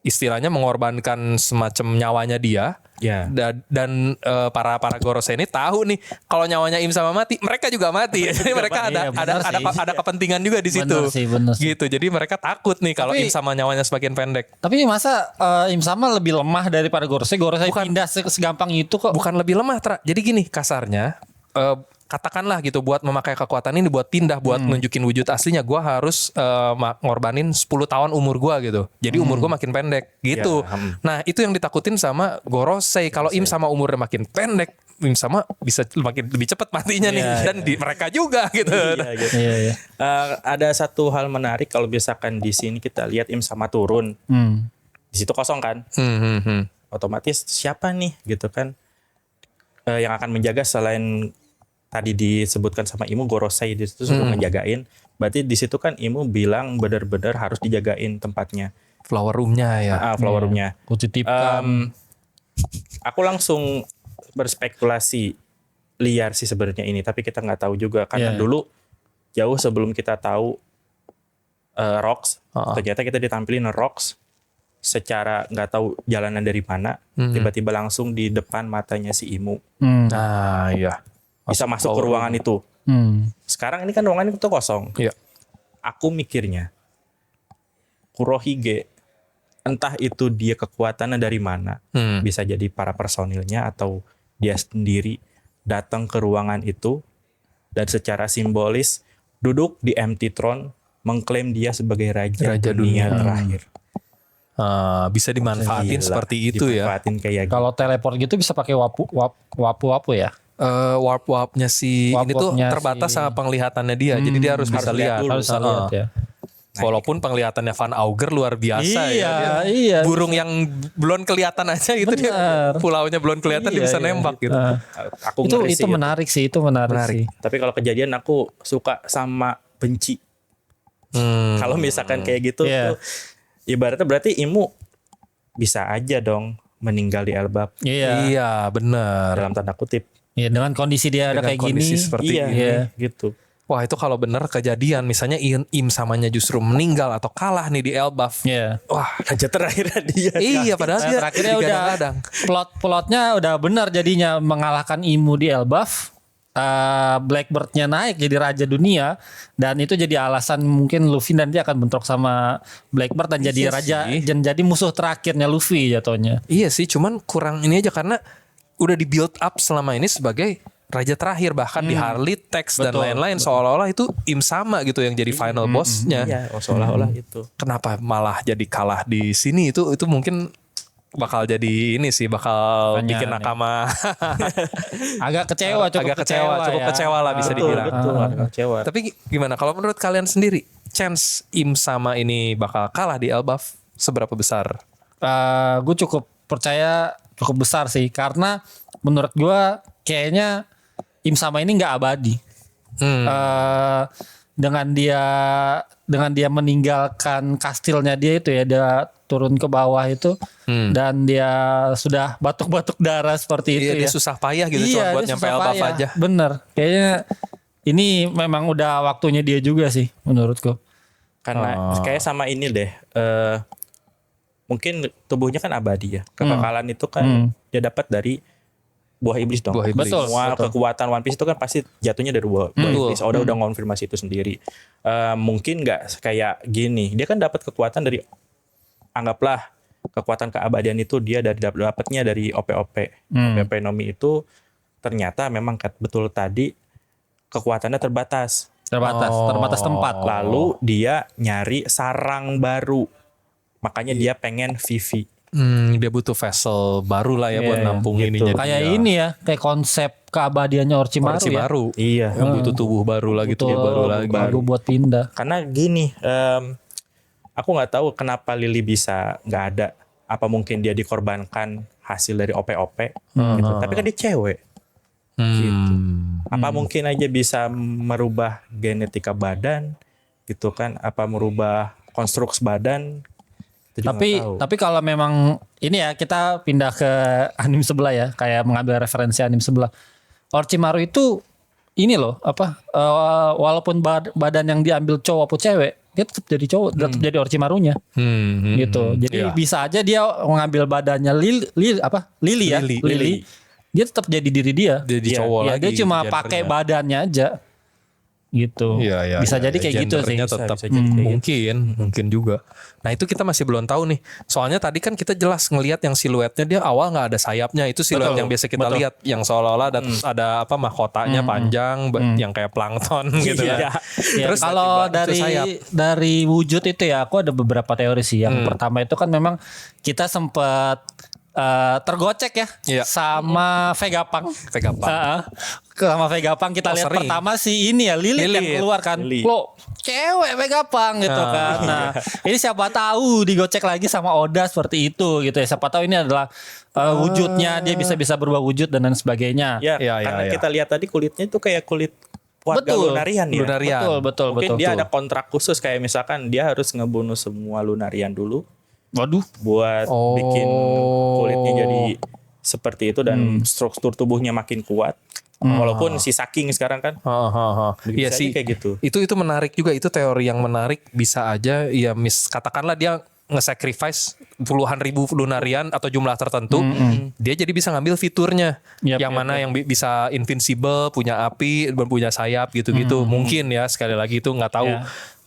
istilahnya mengorbankan semacam nyawanya dia. Ya. Dan para Gorosei ini tahu nih kalau nyawanya Im sama mati, mereka juga mati. Jadi mereka ada kepentingan juga di situ. Bener sih. Gitu. Jadi mereka takut nih kalau Im sama nyawanya semakin pendek. Tapi masa Im sama lebih lemah daripada Gorosei? Gorosei pindah segampang itu kok. Bukan lebih lemah, Tra. Jadi gini kasarnya, katakanlah gitu, buat memakai kekuatan ini buat pindah, buat nunjukin wujud aslinya, gue harus ngorbanin 10 tahun umur gue gitu. Jadi umur gue makin pendek gitu. Nah itu yang ditakutin sama Gorosei. Kalau Im sama umurnya makin pendek, Im sama bisa makin lebih cepat matinya nih. Dan mereka juga gitu. Iya. Ada satu hal menarik kalau misalkan di sini kita lihat Im sama turun. Di situ kosong kan. Otomatis siapa nih gitu kan yang akan menjaga selain tadi disebutkan sama Imu, Gorosei di situ sudah ngejagain. Berarti di situ kan Imu bilang benar-benar harus dijagain tempatnya. Flower roomnya ya. Flower roomnya. Kutitipkan. Aku langsung berspekulasi liar sih sebenarnya ini, tapi kita nggak tahu juga karena dulu jauh sebelum kita tahu Rocks, ternyata kita ditampilin Rocks secara nggak tahu jalanan dari mana, tiba-tiba langsung di depan matanya si Imu. Nah iya. Bisa masuk ke ruangan itu. Sekarang ini kan ruangan itu kosong. Iya. Aku mikirnya Kurohige, entah itu dia kekuatannya dari mana, bisa jadi para personilnya atau dia sendiri datang ke ruangan itu dan secara simbolis duduk di empty throne mengklaim dia sebagai raja dunia terakhir. Bisa dimanfaatin seperti itu dimanfaatin ya. Kalau teleport gitu bisa pakai wapu ya. Warp-nya si ini tuh terbatas sama penglihatannya dia. Jadi dia harus bisa lihat. Harus lihat ya. Walaupun penglihatannya Van Auger luar biasa Iya. Burung yang belum kelihatan aja gitu dia. Pulaunya belum kelihatan dia bisa nembak gitu. Aku itu menarik sih, itu menarik sih. Tapi kalau kejadian aku suka sama benci. Kalau misalkan kayak gitu tuh ibaratnya berarti Imu bisa aja dong meninggal di Elbaf. Iya, benar. Dalam tanda kutip. Iya, dengan kondisi dia ada kayak gini seperti ini gitu. Wah itu kalau benar kejadian, misalnya Im samanya justru meninggal atau kalah nih di Elbaf. Wah raja terakhir dia. Iya padahal dia terakhirnya udah plotnya udah benar jadinya, mengalahkan Imu di Elbaf. Blackbird-nya naik jadi raja dunia, dan itu jadi alasan mungkin Luffy nanti akan bentrok sama Blackbird dan jadi raja dan jadi musuh terakhirnya Luffy jatuhnya. Iya sih, cuman kurang ini aja karena udah di build up selama ini sebagai raja terakhir, bahkan di Harley Text dan lain-lain seolah-olah itu Im sama gitu yang jadi final bossnya. Iya, seolah-olah itu. Kenapa malah jadi kalah di sini? Itu mungkin bakal jadi ini sih, bakal bikin nakama agak kecewa, cukup kecewa lah bisa dibilang. Betul, kecewa. Tapi gimana kalau menurut kalian sendiri, chance Im sama ini bakal kalah di Elbaf seberapa besar? Gue cukup percaya cukup besar sih, karena menurut gue kayaknya Im sama ini nggak abadi. Dengan dia meninggalkan kastilnya dia itu ya, dia turun ke bawah itu dan dia sudah batuk-batuk darah seperti itu dia susah payah gitu cuma buat nyampe Elbaf aja. Bener, kayaknya ini memang udah waktunya dia juga sih menurutku. Karena kayak sama ini deh, mungkin tubuhnya kan abadi ya, kekekalan itu kan dia dapat dari buah iblis dong. Betul. Semua kekuatan One Piece itu kan pasti jatuhnya dari buah iblis. Oda udah ngonfirmasi itu sendiri. Mungkin nggak kayak gini, dia kan dapat kekuatan dari, anggaplah kekuatan keabadian itu dia dari dapatnya dari OP-OP. OP Nomi itu ternyata memang betul tadi kekuatannya terbatas terbatas tempat. Lalu dia nyari sarang baru makanya dia pengen Vivi. Dia butuh vessel baru lah ya buat nampung gitu. ininya. Kayak ini ya, kayak konsep keabadiannya Orochimaru ya. Iya. Yang butuh tubuh baru lagi, tubuh baru lagi. Baru buat pindah. Karena gini, aku nggak tahu kenapa Lily bisa nggak ada. Apa mungkin dia dikorbankan hasil dari OP-OP gitu. Tapi kan dia cewek. Gitu. Apa mungkin aja bisa merubah genetika badan gitu kan? Apa merubah konstruksi badan? Itu juga nggak tahu. Tapi kalau memang ini ya, kita pindah ke anime sebelah ya, kayak mengambil referensi anime sebelah. Orochimaru itu ini loh, walaupun badan yang diambil cowok atau cewek, dia tetap jadi cowok, tetap jadi Orochimarunya. Gitu. Jadi bisa aja dia mengambil badannya Lily ya, Lily. Dia tetap jadi diri dia. Jadi cowok lagi. Dia cuma pakai badannya aja. Gitu. Bisa jadi kayak gitu sih. Tetap bisa jadi kayak mungkin juga. Nah itu kita masih belum tahu nih. Soalnya tadi kan kita jelas ngelihat yang siluetnya dia awal nggak ada sayapnya. Itu siluet yang biasa kita lihat, yang seolah-olah ada apa mahkotanya panjang, yang kayak plankton gitu kan. Terus kalau dari wujud itu ya, aku ada beberapa teori sih. Yang pertama itu kan memang kita sempat tergocek ya sama Vegapunk. Sama Vegapunk kita lihat sering. pertama si ini ya Lilith yang keluar kan. Lo cewek Vegapunk gitu kan. Nah, ini siapa tahu digocek lagi sama Oda seperti itu gitu ya. Siapa tahu ini adalah wujudnya, dia bisa berubah wujud dan lain sebagainya. Karena kita lihat tadi kulitnya itu kayak kulit warga Lunarian ya. Betul. Mungkin dia ada kontrak khusus kayak misalkan dia harus ngebunuh semua Lunarian dulu. Waduh. Buat bikin kulitnya jadi seperti itu dan struktur tubuhnya makin kuat. Walaupun si Saking sekarang kan. Iya sih kayak gitu. Itu menarik juga, itu teori yang menarik. Bisa aja ya katakanlah dia nge-sacrifice puluhan ribu Lunarian atau jumlah tertentu, dia jadi bisa ngambil fiturnya yang mana yang bisa invincible, punya api, punya sayap gitu-gitu. Mungkin ya, sekali lagi itu nggak tahu.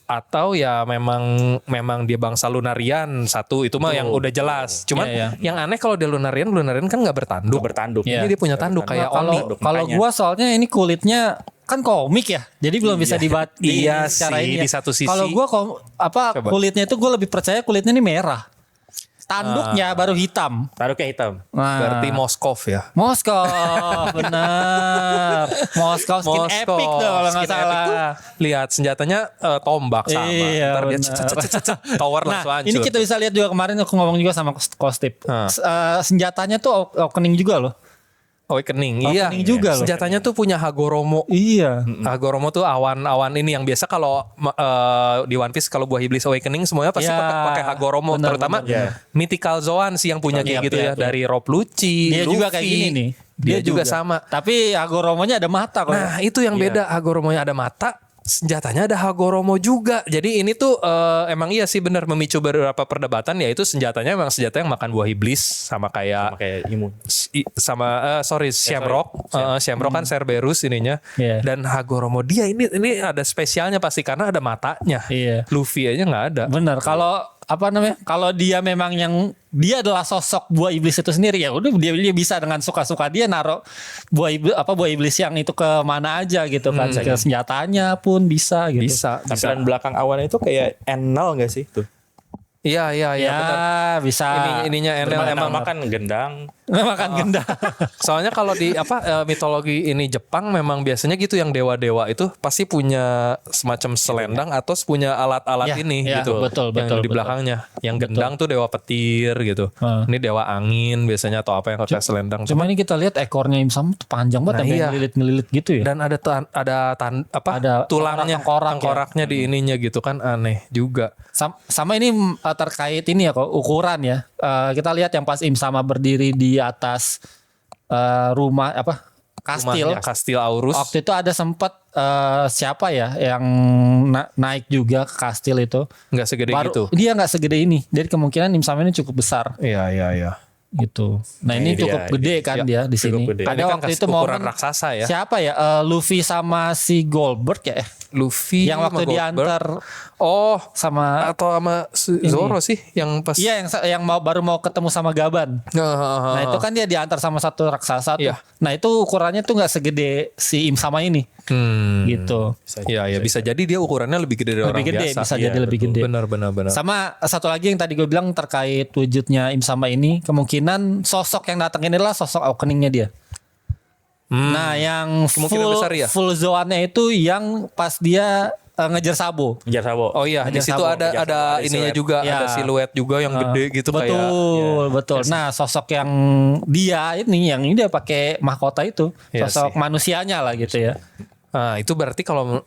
Atau ya memang dia bangsa Lunarian satu, itu mah yang udah jelas. Cuman yang aneh kalau dia Lunarian kan nggak bertanduk. Jadi dia punya tanduk kayak Oni. Kalau gua soalnya ini kulitnya kan komik ya, jadi belum bisa dibaca. Iya secara sih, ini di satu sisi. Kalau gua kulitnya itu gua lebih percaya kulitnya ini merah. Tanduknya baru hitam. Tanduknya hitam. Nah, berarti Moskov ya. Moskov, benar. Moskov skin epic tuh kalau nggak salah. Lihat senjatanya tombak sama. Iya, ntar dia tower langsung hancur. Ini kita bisa lihat juga kemarin aku ngomong juga sama Kostip. Senjatanya tuh awakening juga loh. Awakening, iya. Juga loh. Senjatanya tuh punya Hagoromo. Iya. Hagoromo tuh awan-awan ini yang biasa kalau di One Piece kalau buah iblis Awakening semuanya pasti pakai Hagoromo, terutama Mythical Zoan sih yang punya kayak gitu ya, dari Rob Lucci, dia Luffy. juga kayak gini nih. Dia juga sama. Tapi Hagoromonya ada mata kok. Nah, itu yang beda. Hagoromonya ada mata, senjatanya ada Hagoromo juga. Jadi ini tuh emang iya sih benar memicu beberapa perdebatan, yaitu senjatanya memang senjata yang makan buah iblis sama kayak imun. Shamrock. Shamrock kan Cerberus ininya. Dan Hagoromo dia ini ada spesialnya pasti karena ada matanya. Luffy aja nggak ada. Benar. Kalau dia memang dia adalah sosok buah iblis itu sendiri, ya udah dia bisa dengan suka-suka dia naruh buah iblis yang itu ke mana aja gitu kan. Ke senjatanya pun bisa gitu. Bisa. Tampilan belakang awan itu kayak Enel enggak sih tuh? Iya benar. Bisa. Ininya Enel emang makan gendang. Makan gendang. Soalnya kalau di mitologi ini Jepang memang biasanya gitu, yang dewa-dewa itu pasti punya semacam selendang atau punya alat-alat ini gitu. Betul. Yang di belakangnya. Yang gendang tuh dewa petir gitu. Ini dewa angin biasanya atau apa yang pakai selendang. Cuma ini kita lihat ekornya Imsam panjang banget, ngelilit-ngelilit gitu ya. Dan ada tulangnya, tengkoraknya di ininya gitu kan, aneh juga. Sama ini terkait ini ya kok ukuran ya. Kita lihat yang pas Imsama berdiri di atas rumah kastil Aurus. Waktu itu ada sempat siapa ya yang naik juga ke kastil itu. Nggak segede gitu. Dia nggak segede ini. Jadi kemungkinan Imsama ini cukup besar. Iya. Gitu. Nah ini cukup gede kan dia di sini. Ada waktu itu momen raksasa ya. Siapa ya? Luffy sama si Goldberg ya. Luffy yang waktu diantar sama Zoro sih yang pas. Iya yang baru mau ketemu sama Gaban. Nah itu kan dia diantar sama satu raksasa tuh. Nah itu ukurannya tuh nggak segede si Im sama ini. Gitu. Iya, bisa jadi dia ukurannya lebih gede dari orang Lebih gede, biasa. bisa jadi lebih gede. Benar. Sama satu lagi yang tadi gue bilang terkait wujudnya Im Sama ini, kemungkinan sosok yang datang ini adalah sosok awakeningnya dia. Nah, yang Kemungkinan besar ya? full zoannya itu yang pas dia ngejar Sabo. Ngejar Sabo. Oh iya, di situ Sabo. ada ininya siluet. juga, Ya. ada siluet juga yang gede gitu Betul. Nah, sosok yang dia dia pakai mahkota itu, Iya sosok manusianya lah gitu ya. Nah, itu berarti kalau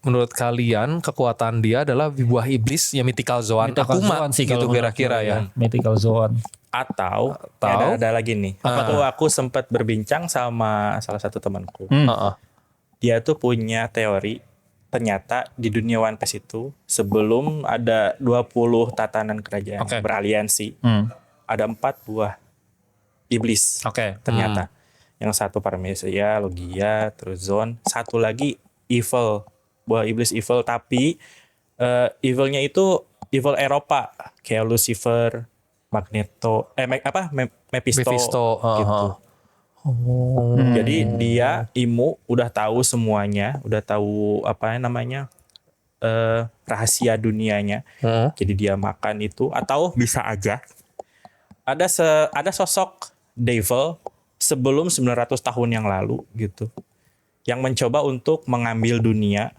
menurut kalian kekuatan dia adalah buah iblis yang mythical zoan Mythical Akuma Zoan sih gitu kalau kira-kira menurut ya. gue, Mythical Zoan. Atau ada lagi nih. Tuh aku sempat berbincang sama salah satu temanku. Heeh. Dia tuh punya teori, ternyata di dunia One Piece itu sebelum ada 20 tatanan kerajaan Oke. beraliansi, ada 4 buah iblis. Oke. Ternyata yang satu Paramecia, Logia, terus Zone, satu lagi evil, buah iblis evil, tapi evilnya itu evil Eropa kayak Lucifer, Magneto, Mephisto gitu. Jadi dia Imu udah tahu semuanya, udah tahu rahasia dunianya. Jadi dia makan itu, atau bisa aja ada sosok devil sebelum 900 tahun yang lalu gitu, yang mencoba untuk mengambil dunia,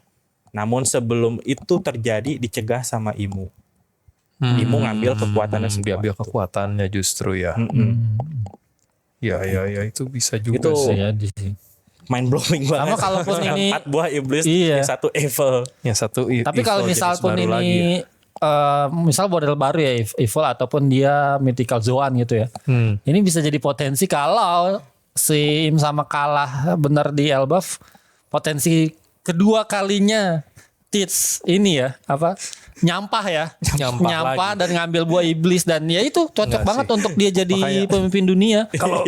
namun sebelum itu terjadi dicegah sama Imu. Imu ngambil kekuatannya semua. Diambil kekuatannya justru ya. Ya itu bisa juga Itu sih. mind blowing banget. Sama kalaupun ini 4 buah iblis, Iya. yang satu evil. Yang satu Tapi kalau evil, misal jenis pun baru ini lagi ya. misal model baru ya evil ataupun dia mythical zoan gitu ya. Ini bisa jadi potensi kalau si Im Sama kalah benar di Elbaf, potensi kedua kalinya Tits ini ya nyampah Nyampah dan ngambil buah iblis, dan ya itu cocok Enggak banget sih. untuk dia jadi Makanya- pemimpin dunia.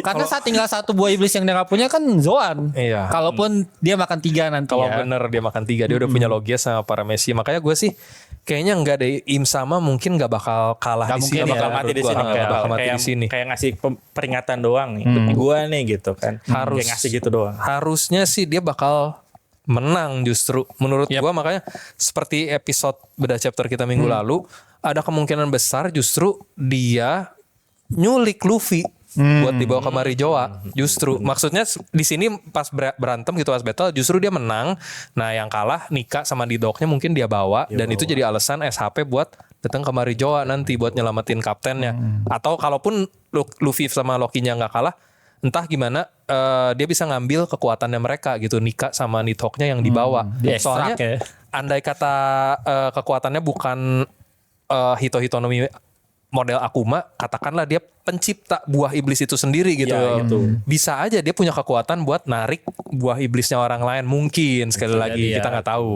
Karena saat tinggal satu buah iblis yang dia nggak punya kan Zoan. Iya. Kalaupun dia makan 3 nanti Kalau ya. bener dia makan 3, dia udah punya Logia sama Paramecia. Makanya gue sih kayaknya enggak deh, Im Sama mungkin nggak bakal kalah Nggak di mungkin sini. ya. Bakal mati di sini, Nggak bakal mati di sini. kayak ngasih peringatan doang nih. Gua nih gitu kan. Harus. Kayak ngasih gitu doang. Harusnya sih dia bakal menang justru menurut gua, makanya seperti episode beda chapter kita minggu lalu, ada kemungkinan besar justru dia nyulik Luffy buat dibawa ke Marijoa. Justru maksudnya di sini pas berantem gitu, pas battle justru dia menang. Nah, yang kalah Nika sama Didoknya mungkin dia bawa, dan itu jadi alasan SHP buat datang ke Marijoa nanti buat nyelamatin kaptennya. Atau kalaupun Luffy sama Loki-nya nggak kalah, entah gimana dia bisa ngambil kekuatannya mereka gitu, Nika sama Nidhogg-nya yang dibawa. Diekstrak Soalnya ya. andai kata kekuatannya bukan Hito-Hitonomi model Akuma, katakanlah dia pencipta buah iblis itu sendiri gitu. Ya, gitu. Bisa aja dia punya kekuatan buat narik buah iblisnya orang lain, mungkin sekali lagi jadi kita ya. nggak tahu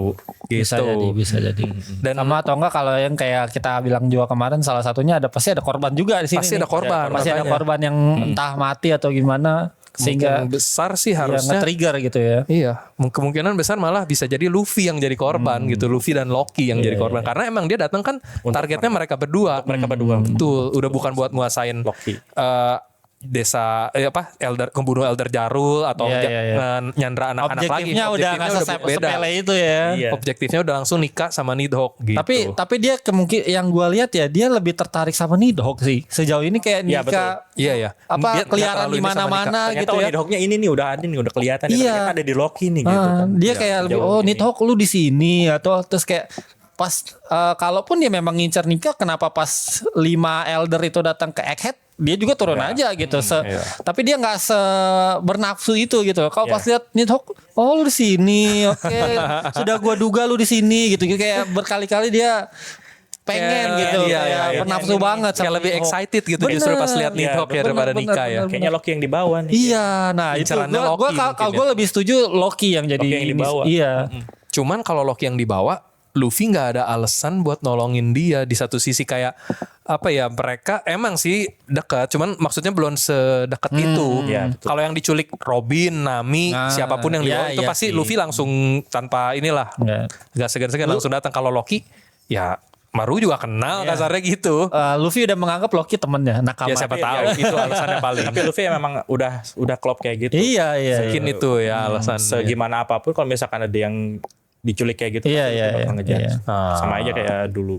Bisa gitu. jadi. Dan Sama atau enggak kalau yang kayak kita bilang juga kemarin, salah satunya pasti ada korban juga di sini. Pasti nih. ada korban, Pasti ada makanya. korban yang entah mati atau gimana, sehingga Kemungkinan besar sih ya harusnya nge-trigger gitu ya. iya, kemungkinan besar malah bisa jadi Luffy yang jadi korban gitu, Luffy dan Loki yang jadi korban, karena emang dia datang kan targetnya mereka berdua. Mereka berdua. Betul, udah bukan buat nguasain Loki. desa pembunuh Elder Jarul atau Iya. nyandra anak-anak lagi. Objektifnya udah nggak sepele itu ya. Iya. Objektifnya udah langsung nikah sama Nidhogg gitu. Tapi dia kemungkinan yang gue lihat ya, dia lebih tertarik sama Nidhogg sih sejauh ini, kayak Iya, nikah iya ya. apa keliaran di mana-mana Ternyata gitu ya. Nidhogg-nya ini nih udah ada nih, udah kelihatan nih. Iya. Ternyata ada di Loki nih gitu kan. Dia kayak lebih, jauh ini. Nidhogg lu di sini, atau terus kayak pas kalaupun dia memang ngincer nikah, kenapa pas 5 elder itu datang ke Egghead dia juga turun aja gitu. Tapi dia nggak bernafsu itu gitu. Kalau pas lihat Nidhogg, oh lu di sini, oke. Sudah gua duga lu di sini gitu. Kayak berkali-kali dia pengen gitu, kayak bernafsu banget. Kayak sama lebih Nidhogg. excited gitu justru pas lihat Nidhogg ya daripada Nika ya. Kayaknya Loki yang dibawa nih. Iya, nah itu Incerannya gua Loki kalau mungkin gue lebih setuju Loki yang jadi Loki yang ini. dibawa. Iya. Cuman kalau Loki yang dibawa, Luffy nggak ada alasan buat nolongin dia. Di satu sisi kayak apa ya, mereka emang sih dekat, cuman maksudnya belum sedekat itu. Iya, betul. Kalau yang diculik Robin, Nami, Nah, siapapun yang dibawa itu iya pasti sih. Luffy langsung tanpa inilah, Nggak. nggak segan-segan langsung datang. Kalau Loki ya Maru juga kenal kasarnya gitu. Luffy udah menganggap Loki temennya nakama. Ya siapa tahu itu alasannya paling. Tapi Luffy memang udah klop kayak gitu. Iya. Mungkin itu ya alasan. Segimana apapun kalau misalkan ada yang diculik kayak gitu, Iya, pasti iya, bakal iya. ngejar. Iya. Sama aja kayak dulu.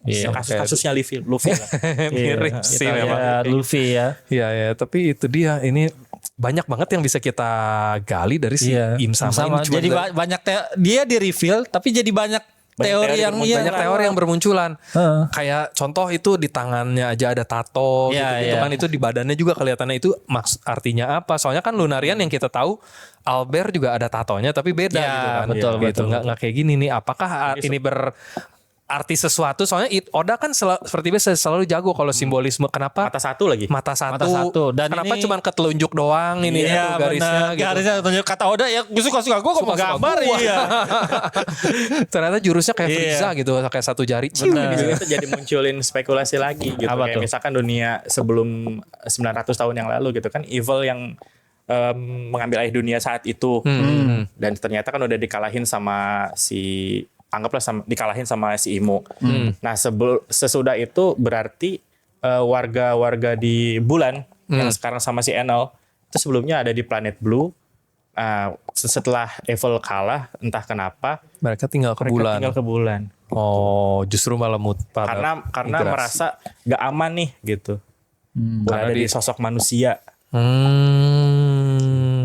Iya. Kasusnya Luffy lah. Mirip sih Kita memang. lihat Luffy ya. Iya ya, tapi itu dia ini banyak banget yang bisa kita gali dari si Im sama ini. Cuma Jadi banyak dia di reveal tapi jadi banyak teori yang banyak teori yang bermunculan. Kayak contoh itu di tangannya aja ada tato gitu kan, itu di badannya juga kelihatannya itu artinya apa? Soalnya kan Lunarian yang kita tahu Albert juga ada tatonya tapi beda gitu kan. Betul, gitu. Nggak kayak gini nih. Apakah ini arti sesuatu? Soalnya Oda kan seperti biasa selalu jago kalau simbolisme. Kenapa? Mata satu lagi. Mata satu. Dan kenapa ini, cuma ketelunjuk doang ini tuh garisnya gitu. Garisnya tunjuk kata Oda ya suka-suka gue mau gambar iya. Ternyata jurusnya kayak Frieza gitu, kayak satu jari. Itu jadi munculin spekulasi lagi gitu. Apa Kayak tuh? misalkan dunia sebelum 900 tahun yang lalu gitu kan, evil yang mengambil alih dunia saat itu. Dan ternyata kan udah dikalahin sama dikalahin sama si Imo. Nah sesudah itu berarti warga-warga di bulan yang sekarang sama si Enel itu sebelumnya ada di planet Blue. Setelah Evil kalah entah kenapa Mereka tinggal ke bulan. tinggal ke bulan. Oh, justru malah Karena migrasi. merasa gak aman nih gitu. Karena Ada di sosok manusia.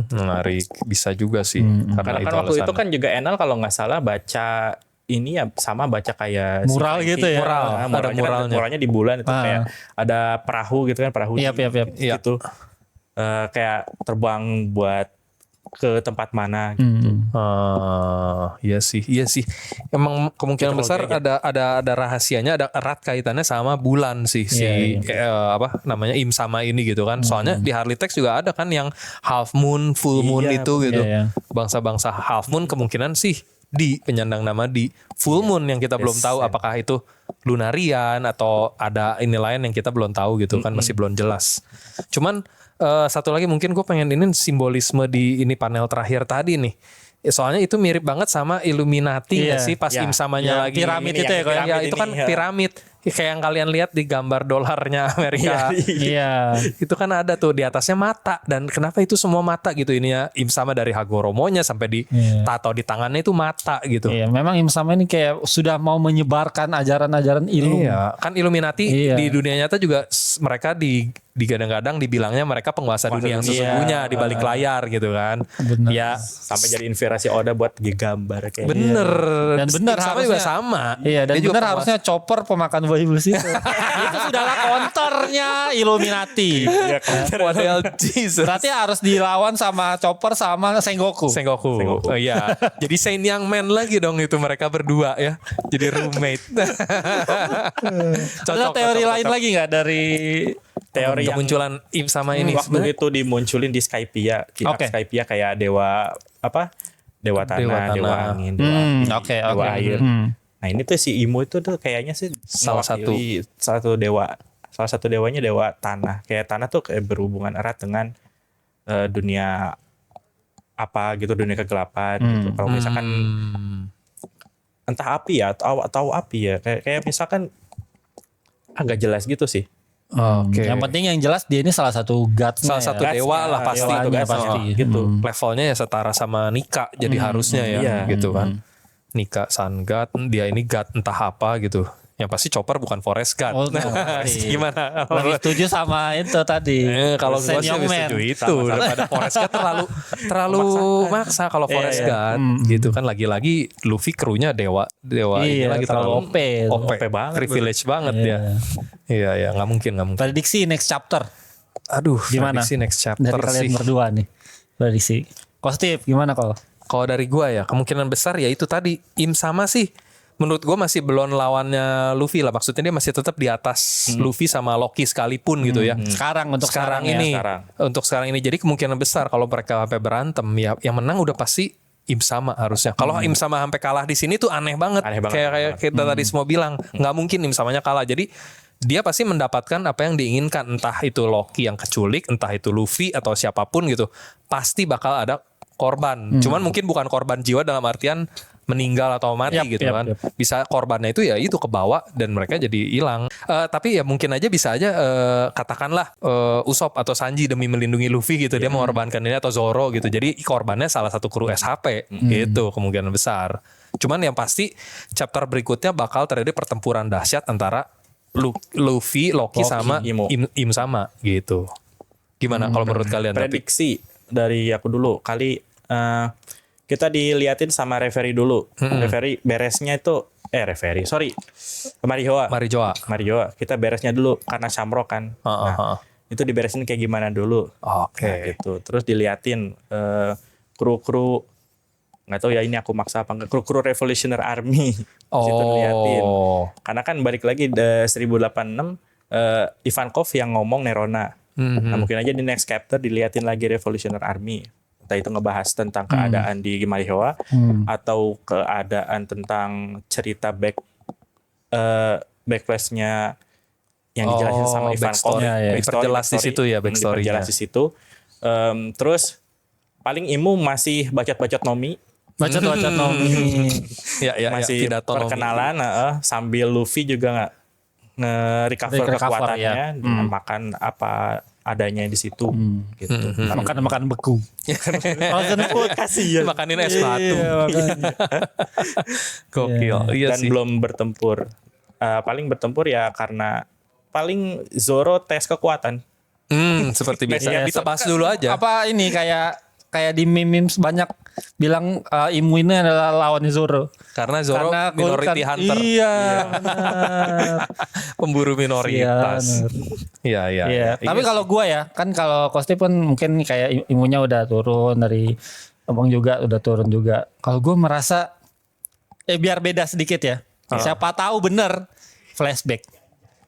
Menarik, bisa juga sih. Karena kan waktu itu kan juga Enel kalau nggak salah baca ini ya sama baca kayak Mural gitu ya. Mural. Ada muralnya. Muralnya di bulan itu kayak ada perahu gitu kan, perahu Iya. gitu. Kayak terbang buat ke tempat mana gitu. Iya sih. Emang kemungkinan besar ada rahasianya, ada erat kaitannya sama bulan sih Im sama ini gitu kan. Soalnya di Harley Text juga ada kan yang half moon, full moon itu gitu. Bangsa-bangsa half moon kemungkinan sih di penyandang nama di full moon yang kita belum tahu apakah itu Lunarian atau ada ini lain yang kita belum tahu gitu kan, masih belum jelas. Cuman satu lagi mungkin gue pengen ini simbolisme di ini panel terakhir tadi nih. Soalnya itu mirip banget sama Illuminati nggak sih pas Im samanya lagi piramid ini, itu ya, ya itu kan piramid kayak yang kalian lihat di gambar dolarnya Amerika. Iya. Itu kan ada tuh di atasnya mata, dan kenapa itu semua mata gitu ininya Im sama dari Hagoromonya sampai di tato di tangannya itu mata gitu. Iya, memang Im sama ini kayak sudah mau menyebarkan ajaran-ajaran ilmu. Iya, kan Illuminati di dunia nyata juga mereka digadang-gadang dibilangnya mereka penguasa dunia yang sesungguhnya di balik layar gitu kan. Bener. Ya Sampai jadi inspirasi Oda buat gambar kayak bener. Dan bener sama juga sama. Iya, dan Dia juga bener harusnya Chopper pemakan buah iblis itu. Itu sudahlah counternya Illuminati. model Jesus. Berarti harus dilawan sama Chopper sama Sengoku. Oh iya. Jadi Saint Young Man lagi dong itu mereka berdua ya. Jadi roommate. Ada teori lain lagi nggak dari teori yang kemunculan Im sama ini? waktu itu dimunculin di Skypiea. Skypiea kayak dewa dewa tanah, dewa angin, dewa air. Nah ini tuh si Imo itu tuh kayaknya sih Salah satu dewanya dewa tanah. Kayak tanah tuh kayak berhubungan erat dengan dunia apa gitu, dunia kegelapan gitu. Kalau misalkan entah api ya atau api ya, kayak misalkan agak jelas gitu sih. Oke. Yang penting yang jelas dia ini salah satu Salah satu dewa lah pasti itu dewanya pasti pasti. gitu. Levelnya ya setara sama Nika jadi harusnya ya gitu kan. Nika Sun God, dia ini God entah apa gitu. Yang pasti Chopper bukan Forest God. Oh, Gimana? Lebih setuju sama itu tadi. Kalau gue sih lebih setuju itu daripada Forest God terlalu maksa kalau Forest God gitu kan, lagi-lagi Luffy krunya dewa ini lagi terlalu OP banget, privilege banget dia. Iya nggak mungkin. Prediksi next chapter. Aduh, Gimana? prediksi next chapter Dari kalian sih. berdua nih. Prediksi. Steve gimana kalau? Kalau dari gua ya kemungkinan besar ya itu tadi Im sama sih. Menurut gue masih belum lawannya Luffy lah. Maksudnya dia masih tetap di atas Luffy sama Loki sekalipun gitu ya. Untuk sekarang ini. ya. Untuk sekarang ini. Jadi kemungkinan besar kalau mereka sampai berantem ya yang menang udah pasti Im sama harusnya. Kalau Im sama sampai kalah di sini tuh aneh banget. Kayak kita tadi semua bilang nggak mungkin Im samanya kalah. Jadi dia pasti mendapatkan apa yang diinginkan. Entah itu Loki yang keculik, entah itu Luffy atau siapapun gitu. Pasti bakal ada korban. Cuman mungkin bukan korban jiwa dalam artian meninggal atau mati gitu kan. Bisa korbannya itu ya itu kebawa dan mereka jadi hilang. Tapi ya mungkin aja bisa aja katakanlah Usopp atau Sanji demi melindungi Luffy gitu dia mengorbankan ini atau Zoro gitu. Jadi korbannya salah satu kru SHP gitu kemungkinan besar. Cuman yang pasti chapter berikutnya bakal terjadi pertempuran dahsyat antara Luffy, Loki sama Im sama gitu. Gimana kalau menurut kalian? Prediksi dari aku dulu kali kita diliatin sama referee dulu. Referee beresnya itu Marijoa. Kita beresnya dulu karena Shamrock kan. Itu diberesin kayak gimana dulu. Oke. Nah, gitu. Terus diliatin kru-kru nggak tahu ya ini aku maksa apa enggak kru-kru Revolutionary Army. Situ diliatin. Karena kan balik lagi 1086 Ivankov yang ngomong Nerona. Nah, mungkin aja di next chapter diliatin lagi Revolutionary Army. Entah itu ngebahas tentang keadaan di Marijoa atau keadaan tentang cerita backflashnya yang dijelasin sama Ivankov. Diperjelas di situ ya backstory-nya. Diperjelas di situ. Terus paling Imu masih bacot-bacot Nomi. Bacot-bacot Nomi. Masih perkenalan sambil Luffy juga nge-recover kekuatannya dengan makan apa adanya di situ gitu. Makan beku. Frozen food kasihan. Makanin es batu. Gokil. Iya Dan sih. belum bertempur. Paling bertempur ya karena paling Zoro tes kekuatan. Seperti biasa. Kita bahas dulu aja. Apa ini kayak di memes banyak bilang Imu ini adalah lawannya Zoro. Karena Zoro minority hunter. Iya. Benar. Pemburu minoritas. Iya. Tapi kalau gua ya, kan kalau Kosti pun mungkin kayak imunya udah turun dari Abang juga udah turun juga. Kalau gua merasa biar beda sedikit ya. Siapa tahu bener flashback.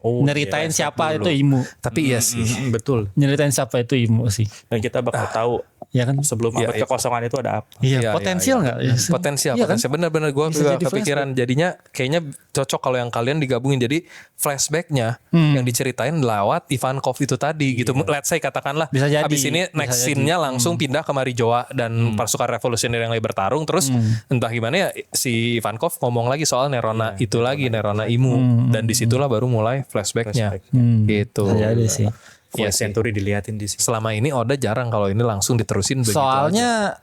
Nyeritain siapa itu Imu. Tapi iya sih. Betul. Nyeritain siapa itu Imu sih. Dan kita bakal tahu Ya kan? sebelum abad kekosongan itu ada apa. Iya, potensial nggak? Potensial, Iya kan? potensial. Benar-benar gue Bisa juga jadi kepikiran. Jadinya kayaknya cocok kalau yang kalian digabungin. Jadi flashbacknya yang diceritain lewat Ivankov itu tadi gitu. Let's say katakanlah Bisa jadi. abis ini next scene-nya langsung pindah ke Marijoa dan pasukan revolusioner yang lagi bertarung. Terus entah gimana ya si Ivankov ngomong lagi soal Nerona itu lagi, Nerona Imu. Dan disitulah baru mulai flashbacknya. Gitu. Bisa jadi sih. Voice Century diliatin di sini. Selama ini Oda jarang kalau ini langsung diterusin begitu. Soalnya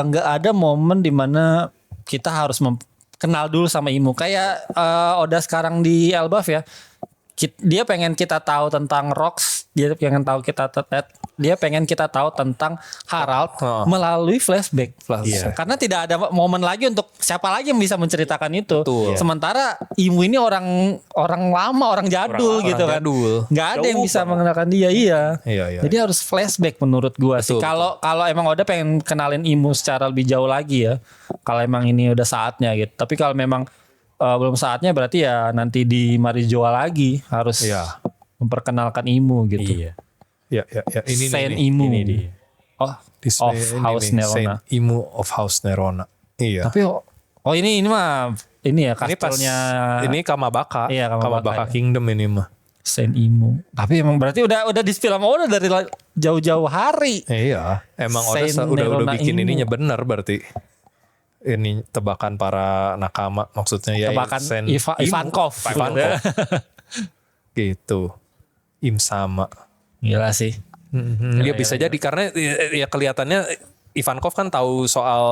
nggak ada momen dimana kita harus kenal dulu sama Imu. Kayak Oda sekarang di Elbaf ya. Dia pengen kita tahu tentang Rocks, dia pengen kita tahu tentang Harald melalui flashback. Karena tidak ada momen lagi untuk siapa lagi yang bisa menceritakan itu. Sementara Imu ini orang lama, orang jadul gitu kan. Nggak ada yang bisa mengenalkan dia. Iya. Jadi harus flashback menurut gua sih. Kalau emang Oda pengen kenalin Imu secara lebih jauh lagi ya. Kalau emang ini udah saatnya gitu. Tapi kalau memang belum saatnya berarti ya nanti di Marijoa lagi harus memperkenalkan Imu gitu. Iya. Ini Saint nih. Imu. Ini dia. Of House Nerona. Saint Imu of House Nerona. Iya. Tapi ini mah ini ya kastelnya. Ini Kamabaka. Iya, Kamabaka Kingdom ini mah. Saint Imu. Tapi emang berarti udah di spill sama Oda dari jauh-jauh hari. Iya. Emang Oda Saint udah Nerona bikin Imu. ininya benar berarti. Ini tebakan para nakama maksudnya ya. Tebakan Saint Ivankov. Gitu. Im sama. Gila sih. Dia bisa jadi karena ya kelihatannya Ivankov kan tahu soal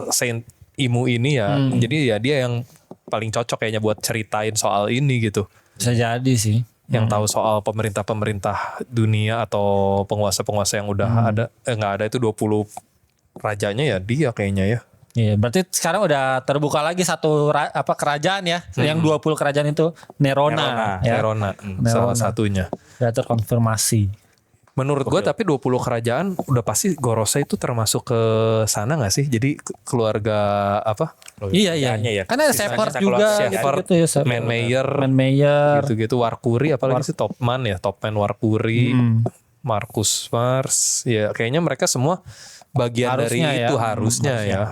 Saint Imu ini ya. Jadi ya dia yang paling cocok kayaknya buat ceritain soal ini gitu. Bisa jadi sih. Yang tahu soal pemerintah-pemerintah dunia atau penguasa-penguasa yang udah ada nggak ada itu 20 rajanya ya dia kayaknya ya. Iya, berarti sekarang udah terbuka lagi satu kerajaan ya. Yang 20 kerajaan itu Nerona. Nerona salah satunya. Udah terkonfirmasi. Menurut gue tapi 20 kerajaan udah pasti Gorosei itu termasuk ke sana gak sih? Jadi keluarga apa? Iya. Karena ada Shepard juga Shepard, gitu ya. Man Mayer. Gitu-gitu. Warkuri apalagi sih Topman ya. Topman Warkuri. Marcus Mars. Ya kayaknya mereka semua bagian harusnya dari itu harusnya ya.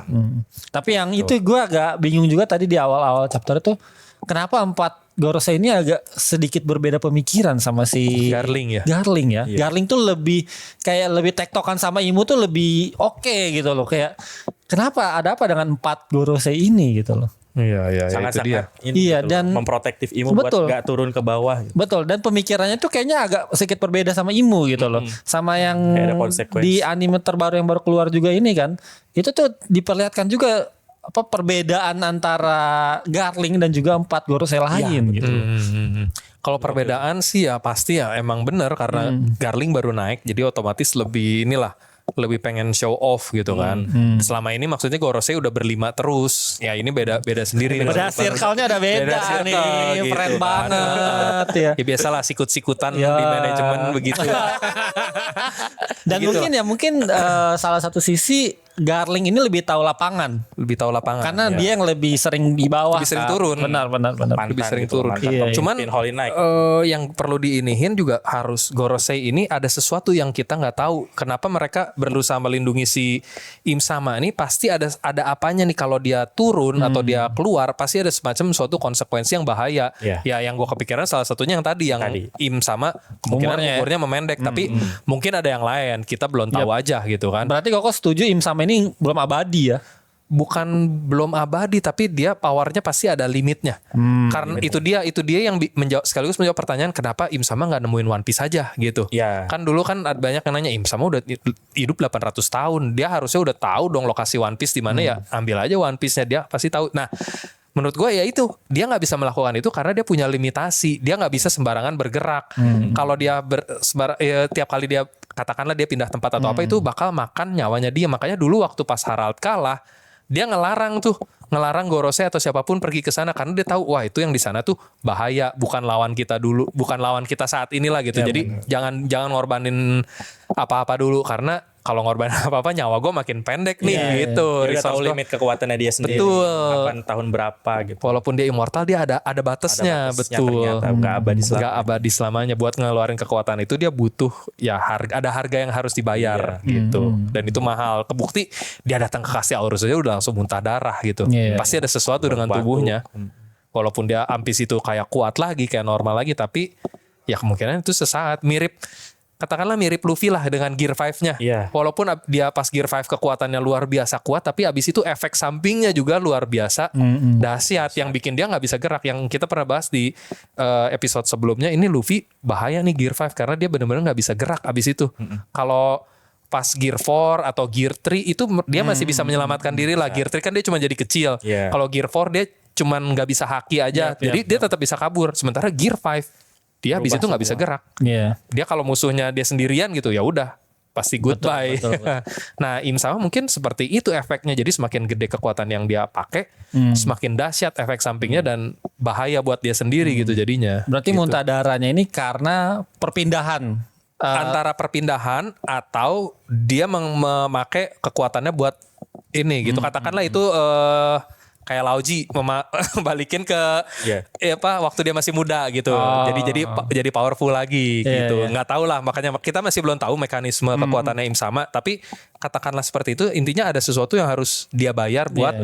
Tapi yang itu gue agak bingung juga tadi di awal-awal chapter itu. Kenapa 4 Gorosei ini agak sedikit berbeda pemikiran sama si Garling ya. Garling ya. Garling tuh lebih kayak lebih tektokan sama Imu tuh lebih oke gitu loh. Kayak kenapa ada apa dengan 4 Gorosei ini gitu loh. Iya, sangat-sangat Iya, gitu, dan memprotektif Imu buat betul. gak turun ke bawah gitu. Betul, dan pemikirannya tuh kayaknya agak sedikit berbeda sama Imu gitu loh. Sama yang Kayak ada konsekuensi. di anime terbaru yang baru keluar juga ini kan. Itu tuh diperlihatkan juga apa perbedaan antara Garling dan juga 4 Gorosei lain gitu. Kalau perbedaan sih ya pasti ya emang bener karena Garling baru naik jadi otomatis lebih lebih pengen show off gitu kan. Selama ini maksudnya Gorosei udah berlima terus. Ya ini beda sendiri. Beda circle-nya ada beda circle nih. gitu Keren kan. banget ya. Ya biasalah sikut-sikutan Ya. di manajemen begitu. Dan Gitu. mungkin salah satu sisi Garling ini lebih tahu lapangan. Lebih tahu lapangan. Karena dia yang lebih sering di bawah. Lebih sering kan. turun. Benar. Mantan lebih sering gitu, turun. mantan Iya, pemimpin Cuman Holy Knight. yang perlu diinihin juga harus Gorosei ini ada sesuatu yang kita nggak tahu. Kenapa mereka berusaha melindungi si Im Sama ini pasti ada apanya nih kalau dia turun atau dia keluar pasti ada semacam suatu konsekuensi yang bahaya. Iya. Ya yang gue kepikiran salah satunya yang tadi Im Sama kemungkinan umurnya memendek tapi mungkin ada yang lain kita belum tahu aja gitu kan. Berarti Koko setuju Im Sama ini belum abadi ya? Bukan belum abadi tapi dia powernya pasti ada limitnya. Karena itu dia yang sekaligus menjawab pertanyaan kenapa Im Sama nggak nemuin One Piece aja gitu. Iya. Kan dulu kan ada banyak yang nanya Im Sama udah hidup 800 tahun. Dia harusnya udah tahu dong lokasi One Piece di mana ya. Ambil aja One Piece-nya dia pasti tahu. Nah, menurut gue ya itu dia nggak bisa melakukan itu karena dia punya limitasi. Dia nggak bisa sembarangan bergerak. Kalau dia tiap kali dia katakanlah dia pindah tempat atau apa itu bakal makan nyawanya dia. Makanya dulu waktu pas Harald kalah dia ngelarang Gorosei atau siapapun pergi ke sana karena dia tahu wah itu yang di sana tuh bahaya, bukan lawan kita dulu, bukan lawan kita saat inilah gitu. Jadi jangan ngorbanin apa-apa dulu karena kalau ngorbanin apa-apa nyawa gue makin pendek nih gitu. Dia udah tahu Resource gua. limit kekuatannya dia sendiri. Betul. Kapan tahun berapa gitu. Walaupun dia immortal dia ada batasnya, betul. Ternyata gak abadi selamanya. Gak abadi selamanya. Buat ngeluarin kekuatan itu dia butuh ya ada harga yang harus dibayar gitu. Dan itu mahal. Kebukti dia datang ke Kastil Aurus aja udah langsung muntah darah gitu. Pasti ada sesuatu dengan tubuhnya. Walaupun dia Ampis itu kayak kuat lagi, kayak normal lagi, tapi ya kemungkinan itu sesaat katakanlah mirip Luffy lah dengan Gear 5-nya. Iya. Walaupun dia pas Gear 5 kekuatannya luar biasa kuat, tapi abis itu efek sampingnya juga luar biasa dahsyat yang bikin dia nggak bisa gerak. Yang kita pernah bahas di episode sebelumnya, ini Luffy bahaya nih Gear 5 karena dia benar-benar nggak bisa gerak abis itu. Kalau pas Gear 4 atau Gear 3 itu dia masih bisa menyelamatkan diri lah. Gear 3 kan dia cuma jadi kecil. Yeah. Kalau Gear 4 dia cuman nggak bisa haki aja. Jadi dia tetap bisa kabur. Sementara Gear 5 dia habis itu nggak bisa gerak. Dia kalau musuhnya dia sendirian gitu ya udah pasti goodbye. Betul. Nah Im Sama mungkin seperti itu efeknya. Jadi semakin gede kekuatan yang dia pakai, semakin dahsyat efek sampingnya dan bahaya buat dia sendiri gitu jadinya. Berarti gitu. muntah darahnya ini karena perpindahan. Antara perpindahan atau dia memakai kekuatannya buat ini gitu. Katakanlah itu kayak Lauji balikin ke waktu dia masih muda gitu. Jadi powerful lagi gitu. Nggak tahu lah, makanya kita masih belum tahu mekanisme kekuatannya Im Sama, tapi katakanlah seperti itu, intinya ada sesuatu yang harus dia bayar buat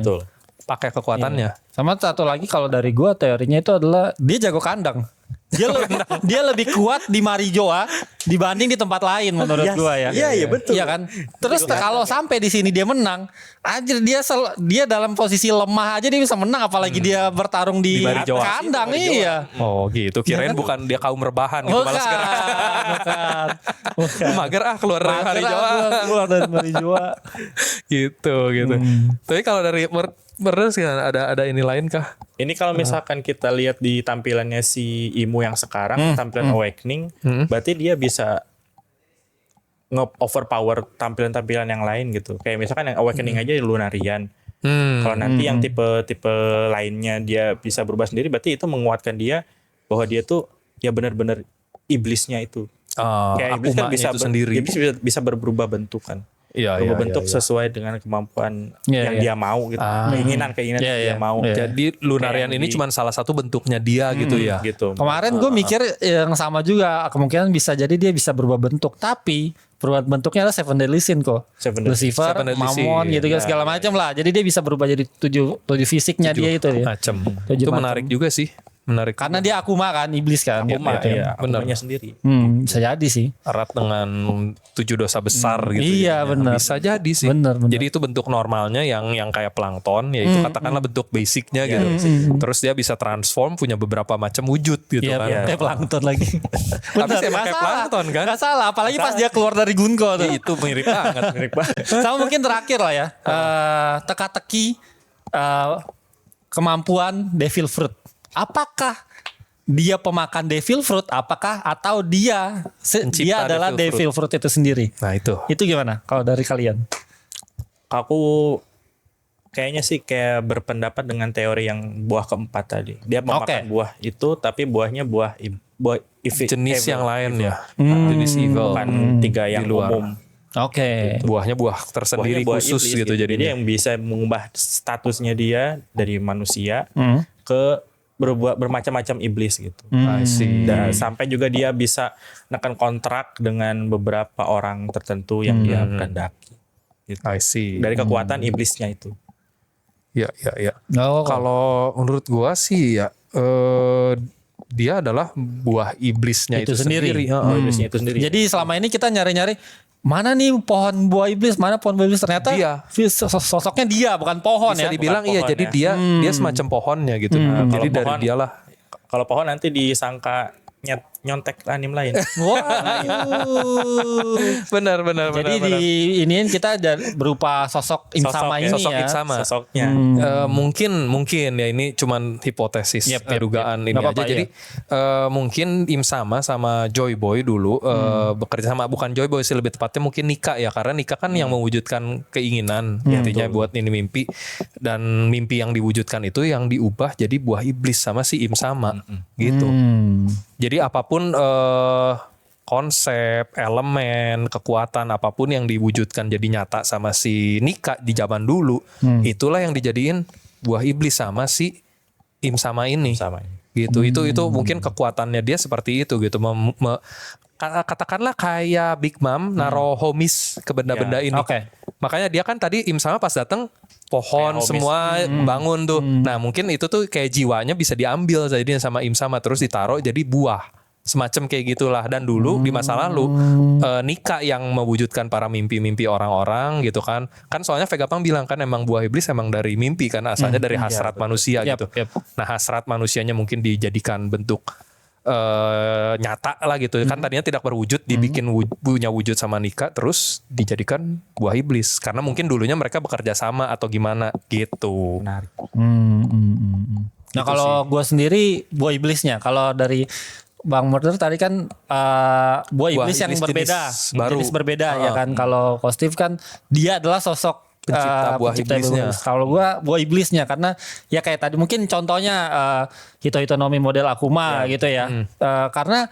pakai kekuatannya. Sama satu lagi kalau dari gua teorinya itu adalah dia jago kandang. Dia lebih kuat di Marijoa dibanding di tempat lain menurut gua ya. Iya betul. Iya kan? Terus kalau sampai di sini dia menang, anjir dia dalam posisi lemah aja dia bisa menang apalagi dia bertarung di Marijoa. kandang iya. Oh gitu, kirain bukan dia kaum rebahan gitu malas gerak. Bukan. Mager keluar dari Marijoa. Keluar dari Marijoa. gitu. Tapi kalau dari Murders ada ini lain kah? Ini kalau misalkan kita lihat di tampilannya si Imu yang sekarang, tampilan Awakening, berarti dia bisa nge-overpower tampilan-tampilan yang lain gitu. Kayak misalkan yang Awakening aja Lunarian. Kalau nanti yang tipe lainnya dia bisa berubah sendiri, berarti itu menguatkan dia bahwa dia tuh ya benar-benar iblisnya itu. Kayak iblis kan iblis bisa berubah bentuk kan. Berbentuk sesuai dengan kemampuan yang dia mau gitu. Keinginan dia mau. Jadi Lunarian ini cuma salah satu bentuknya dia gitu ya. Gitu. Kemarin gue mikir yang sama juga, kemungkinan bisa jadi dia bisa berubah bentuk, tapi perubahan bentuknya adalah Seven Deadly Sin kok. Lucifer, Mammon gitu kan segala macam lah. Jadi dia bisa berubah jadi tujuh fisiknya dia itu ya. Macam. Itu menarik juga sih. Menarik. Karena dia Akuma kan, iblis kan. Akuma, gitu. ya, Akumanya sendiri. Bisa jadi sih. Erat dengan 7 dosa besar gitu. Iya, ya. benar. Bisa jadi sih. Benar. Jadi itu bentuk normalnya yang kayak plankton, yaitu katakanlah bentuk basicnya gitu. Terus dia bisa transform, punya beberapa macam wujud gitu Iya, kan. kayak plankton lagi. Tapi sih emang kayak plankton kan. Gak salah, apalagi pas dia keluar dari Gunko tuh. Itu mirip banget, mirip banget. Sama mungkin terakhir lah ya. Teka-teki kemampuan Devil Fruit. Apakah dia pemakan Devil Fruit? Apakah atau dia adalah Devil Fruit itu sendiri? Nah itu. Itu gimana kalau dari kalian? Aku kayaknya sih kayak berpendapat dengan teori yang buah keempat tadi. Dia memakan buah itu, tapi buahnya buah Jenis yang lain ya. Jenis evil. Bukan 3 yang Di luar. umum. Oke. Buahnya buah tersendiri, Buah khusus iblis gitu Jadi jadinya. yang bisa mengubah statusnya dia dari manusia ke bermacam-macam iblis gitu. I see. Dan sampai juga dia bisa nekan kontrak dengan beberapa orang tertentu yang dia kehendaki. Gitu. I see. Dari kekuatan iblisnya itu. Ya. Oh. Kalau menurut gua sih ya dia adalah buah iblisnya itu sendiri. Iblisnya itu sendiri. Jadi selama ini kita nyari-nyari mana nih pohon buah iblis, mana pohon buah iblis, ternyata Dia. sosoknya dia bukan pohon Bisa ya. dibilang bukan iya, pohon jadi ya. dia semacam pohonnya gitu. Kalau Jadi dari pohon- dialah. Kalau pohon nanti disangka nyontek anim lain. Benar. Jadi di iniin kita berupa sosok Imsama ini Sosok ya. Imsama. Sosoknya. Mungkin ya ini cuman hipotesis dugaan ini Nggak apa-apa, aja. Jadi mungkin Imsama sama Joy Boy dulu bekerja sama, bukan Joy Boy sih, lebih tepatnya mungkin Nika ya, karena Nika kan yang mewujudkan keinginan intinya buat ini mimpi, dan mimpi yang diwujudkan itu yang diubah jadi buah iblis sama si Imsama gitu. Jadi apapun konsep, elemen, kekuatan apapun yang diwujudkan jadi nyata sama si Nika di zaman dulu, itulah yang dijadiin buah iblis sama si Imsama ini. Sama. Gitu. Itu mungkin kekuatannya dia seperti itu gitu. Katakanlah kayak Big Mom naro homis ke benda-benda ini. Oke. Makanya dia kan tadi Imsama pas datang pohon Kayak homis. semua bangun tuh. Nah, mungkin itu tuh kayak jiwanya bisa diambil jadinya sama Imsama terus ditaruh jadi buah. Semacam kayak gitulah. Dan dulu di masa lalu Nika yang mewujudkan para mimpi-mimpi orang-orang gitu kan. Kan soalnya Vegapunk bilang kan emang buah iblis emang dari mimpi kan, asalnya dari hasrat manusia gitu. Nah, hasrat manusianya mungkin dijadikan bentuk nyata lah gitu kan, tadinya tidak berwujud dibikin punya wujud sama Nika terus dijadikan buah iblis karena mungkin dulunya mereka bekerja sama atau gimana gitu. Menarik. Nah kalau gue sendiri buah iblisnya, kalau dari Bang Murder tadi kan buah iblis yang iblis berbeda, jenis baru. jenis berbeda ya kan. Kalau Kostif kan dia adalah sosok Pencipta buah iblisnya. Kalau gua buah iblisnya karena ya kayak tadi mungkin contohnya Hito Nomi model Akuma gitu ya. Karena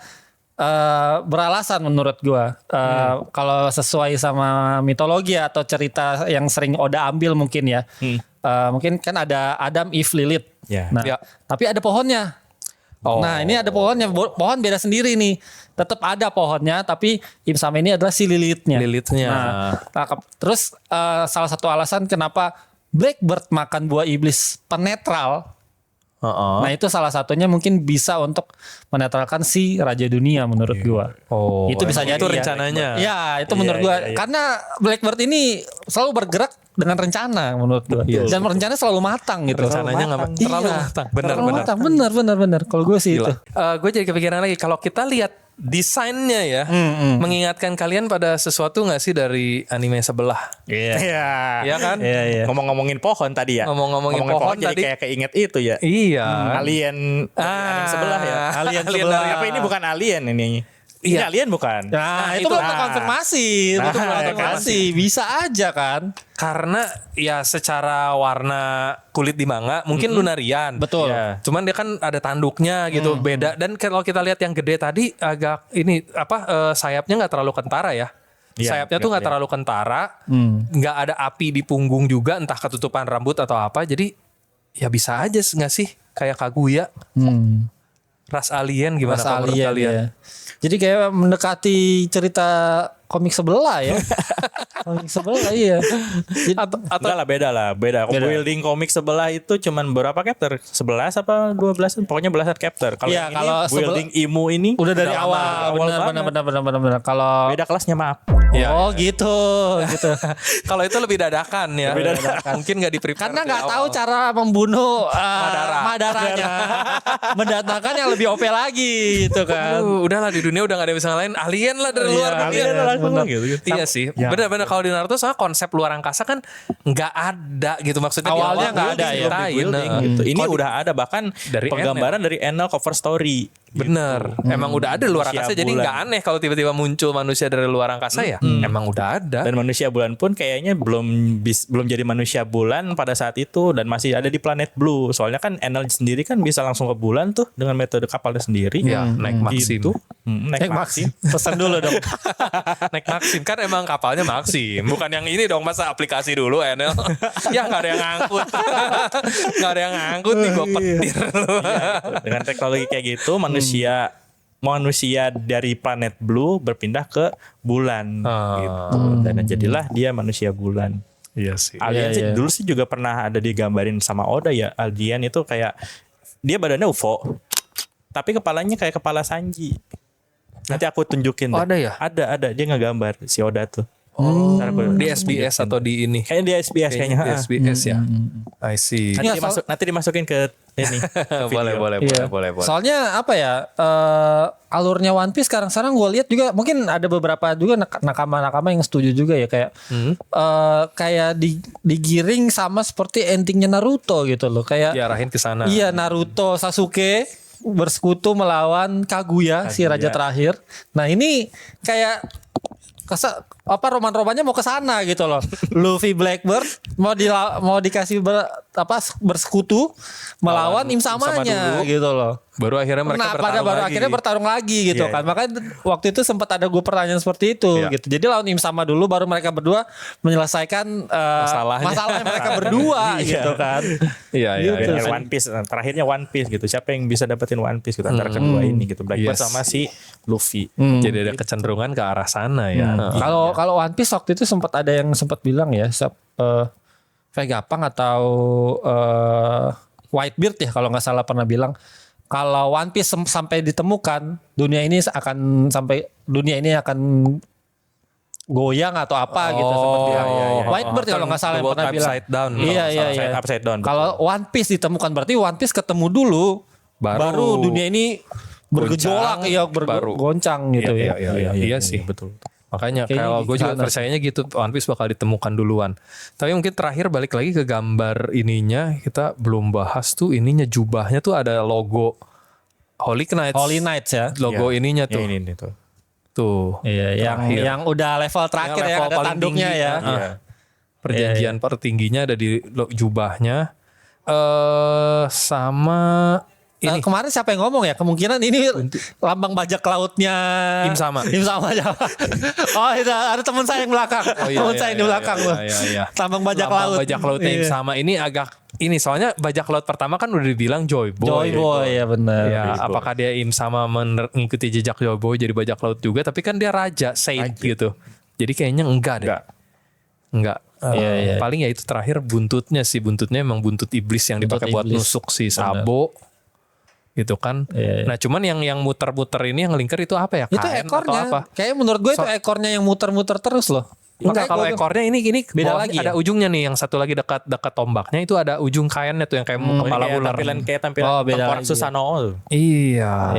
beralasan menurut gua kalau sesuai sama mitologi atau cerita yang sering Oda ambil mungkin ya. Mungkin kan ada Adam, Eve, Lilith. Ya. Nah, tapi ada pohonnya. Oh. Nah ini ada pohonnya, pohon beda sendiri nih. Tetap ada pohonnya, tapi Imsama ini adalah si lilitnya. Nah, terus salah satu alasan kenapa Blackbird makan buah iblis penetral. Nah itu salah satunya mungkin bisa untuk menetralkan si Raja Dunia menurut gua. Oh, itu bisa jadi itu ya. rencananya. Ya itu menurut gua karena Blackbird ini selalu bergerak dengan rencana menurut gua. Dan rencananya selalu matang gitu. Rencananya nggak terlalu matang. Benar. Kalau gue sih itu. Gue jadi kepikiran lagi kalau kita lihat desainnya ya, mengingatkan kalian pada sesuatu nggak sih dari anime sebelah? Iya. Iya kan? Iya. Ngomong-ngomongin pohon tadi ya. Ngomong-ngomongin pohon jadi tadi. kayak keinget itu ya. Iya. Alien sebelah ya. Alien sebelah. Tapi ini bukan alien ini. Ini Iya. alien bukan? Nah, itu belum terkonfirmasi. Itu belum ya terkonfirmasi. Bisa aja kan? Karena ya secara warna kulit di manga mungkin Lunarian. Betul. Ya. Cuman dia kan ada tanduknya gitu beda. Dan kalau kita lihat yang gede tadi agak ini sayapnya nggak terlalu kentara ya. Iya, Sayapnya tuh nggak terlalu kentara, nggak ada api di punggung juga, entah ketutupan rambut atau apa. Jadi ya bisa aja nggak sih kayak Kaguya. Ras alien gimana Masa kalau menurut alien kalian? ya. Jadi kayak mendekati cerita komik sebelah ya. Komik sebelah iya. Enggak lah, beda. Building komik sebelah itu cuman berapa chapter? 11 apa 12? Pokoknya belasan chapter. Kalau Iya, yang kalau ini building Imu ini udah dari lama, awal. Benar. Kalau beda kelasnya maaf. oh gitu. Kalau itu lebih dadakan ya. Mungkin nggak di-prepare. Karena dari nggak awal. tahu cara membunuh Madaranya. Mendatangkan yang lebih OP lagi gitu kan. Udahlah di dunia udah gak ada yang bisa ngalahin alien lah dari luar dunia. Alien langsung bener. gitu. Iya sih. Benar-benar kalau di Naruto soalnya konsep luar angkasa kan nggak ada gitu maksudnya. di Awalnya awal nggak ada building, ya. Building gitu. Ini udah ada bahkan Dari penggambaran dari Enel cover story. Bener. Emang udah ada luar Manusia angkasa jadi bulan. nggak aneh kalau tiba-tiba muncul manusia dari luar angkasa ya. Emang udah ada. Dan manusia bulan pun kayaknya belum jadi manusia bulan pada saat itu dan masih ada di planet Blue. Soalnya kan Enel sendiri kan bisa langsung ke bulan tuh dengan metode kapalnya sendiri. Ya, naik Maxim. Gitu. Naik Maxim. Pesan dulu dong. Naik Maxim kan emang kapalnya Maxim. Bukan yang ini dong masa aplikasi dulu Enel. Ya nggak ada yang ngangkut. Nggak ada yang ngangkut nih gue petir. Dengan teknologi kayak gitu manusia dari planet Blue berpindah ke bulan gitu. Dan jadilah dia manusia bulan. Iya sih. Alien sih dulu sih juga pernah ada digambarin sama Oda ya. Alien itu kayak dia badannya UFO. Tapi kepalanya kayak kepala Sanji. Nanti aku tunjukin. Oh, ada ya? Ada dia ngegambar si Oda tuh. Ntar di SBS atau di ini? Kayaknya di SBS kayaknya. Di SBS ya. I see. Nanti dimasukin ke ini. boleh. Soalnya apa ya? Alurnya One Piece sekarang gue lihat juga mungkin ada beberapa juga nakama-nakama yang setuju juga ya kayak kayak digiring sama seperti endingnya Naruto gitu loh kayak Diarahin ke sana. iya Naruto Sasuke bersekutu melawan Kaguya si raja terakhir. Nah ini kayak roman-romannya mau ke sana gitu loh. Luffy Blackbird mau dikasih bersekutu melawan Im-samanya gitu loh. Baru akhirnya mereka bertarung baru lagi. akhirnya bertarung lagi gitu kan. Makanya waktu itu sempat ada gue pertanyaan seperti itu gitu. Jadi lawan Im-sama dulu baru mereka berdua menyelesaikan masalahnya mereka berdua gitu kan. Iya. Gitu. One Piece terakhirnya One Piece gitu. Siapa yang bisa dapetin One Piece gitu antara kedua ini gitu. Blackbird sama si Luffy. Jadi ada kecenderungan ke arah sana ya. Kalau One Piece waktu itu sempat ada yang sempat bilang ya Vegapunk atau Whitebeard ya kalau nggak salah pernah bilang kalau One Piece sampai ditemukan dunia ini akan goyang atau apa gitu sempat bilang. Whitebeard kalau nggak salah yang pernah bilang. Upside down. Iya. Upside down. Kalau One Piece ditemukan berarti One Piece ketemu dulu baru dunia ini bergejolak bergoncang gitu ya. Iya sih betul. Makanya kalau gue juga percayanya gitu One Piece bakal ditemukan duluan. Tapi mungkin terakhir balik lagi ke gambar ininya kita belum bahas tuh ininya jubahnya tuh ada logo Holy Knights ya. Logo ininya tuh. Ini tuh. Tuh. Iya, yang udah level terakhir ya ada tanduknya tinggi, ya. Perjanjian tertingginya ada di jubahnya. Sama ini. Kemarin siapa yang ngomong ya? Kemungkinan ini lambang bajak lautnya Im-sama. Aja. Oh, ada teman saya yang belakang. Teman saya yang di belakang loh. Iya. Lambang bajak laut. Bajak lautnya Im-sama ini agak ini soalnya bajak laut pertama kan udah dibilang Joy Boy ya benar. Ya, apakah dia Im-sama mengikuti jejak Joy Boy jadi bajak laut juga? Tapi kan dia raja, saint gitu. Jadi kayaknya enggak deh. Enggak. Paling ya itu terakhir buntutnya emang buntut iblis yang dipakai buat nusuk si Sabo. Gitu kan. Nah cuman yang muter-muter ini yang lingkar itu apa ya? Itu Kain ekornya. atau apa? Kayaknya menurut gue itu ekornya yang muter-muter terus loh. Enggak, kalau ekornya ini beda lagi ada ujungnya nih, yang satu lagi dekat tombaknya itu ada ujung kainnya tuh yang kayak kepala ular. Tampilan beda Susanoo. Iya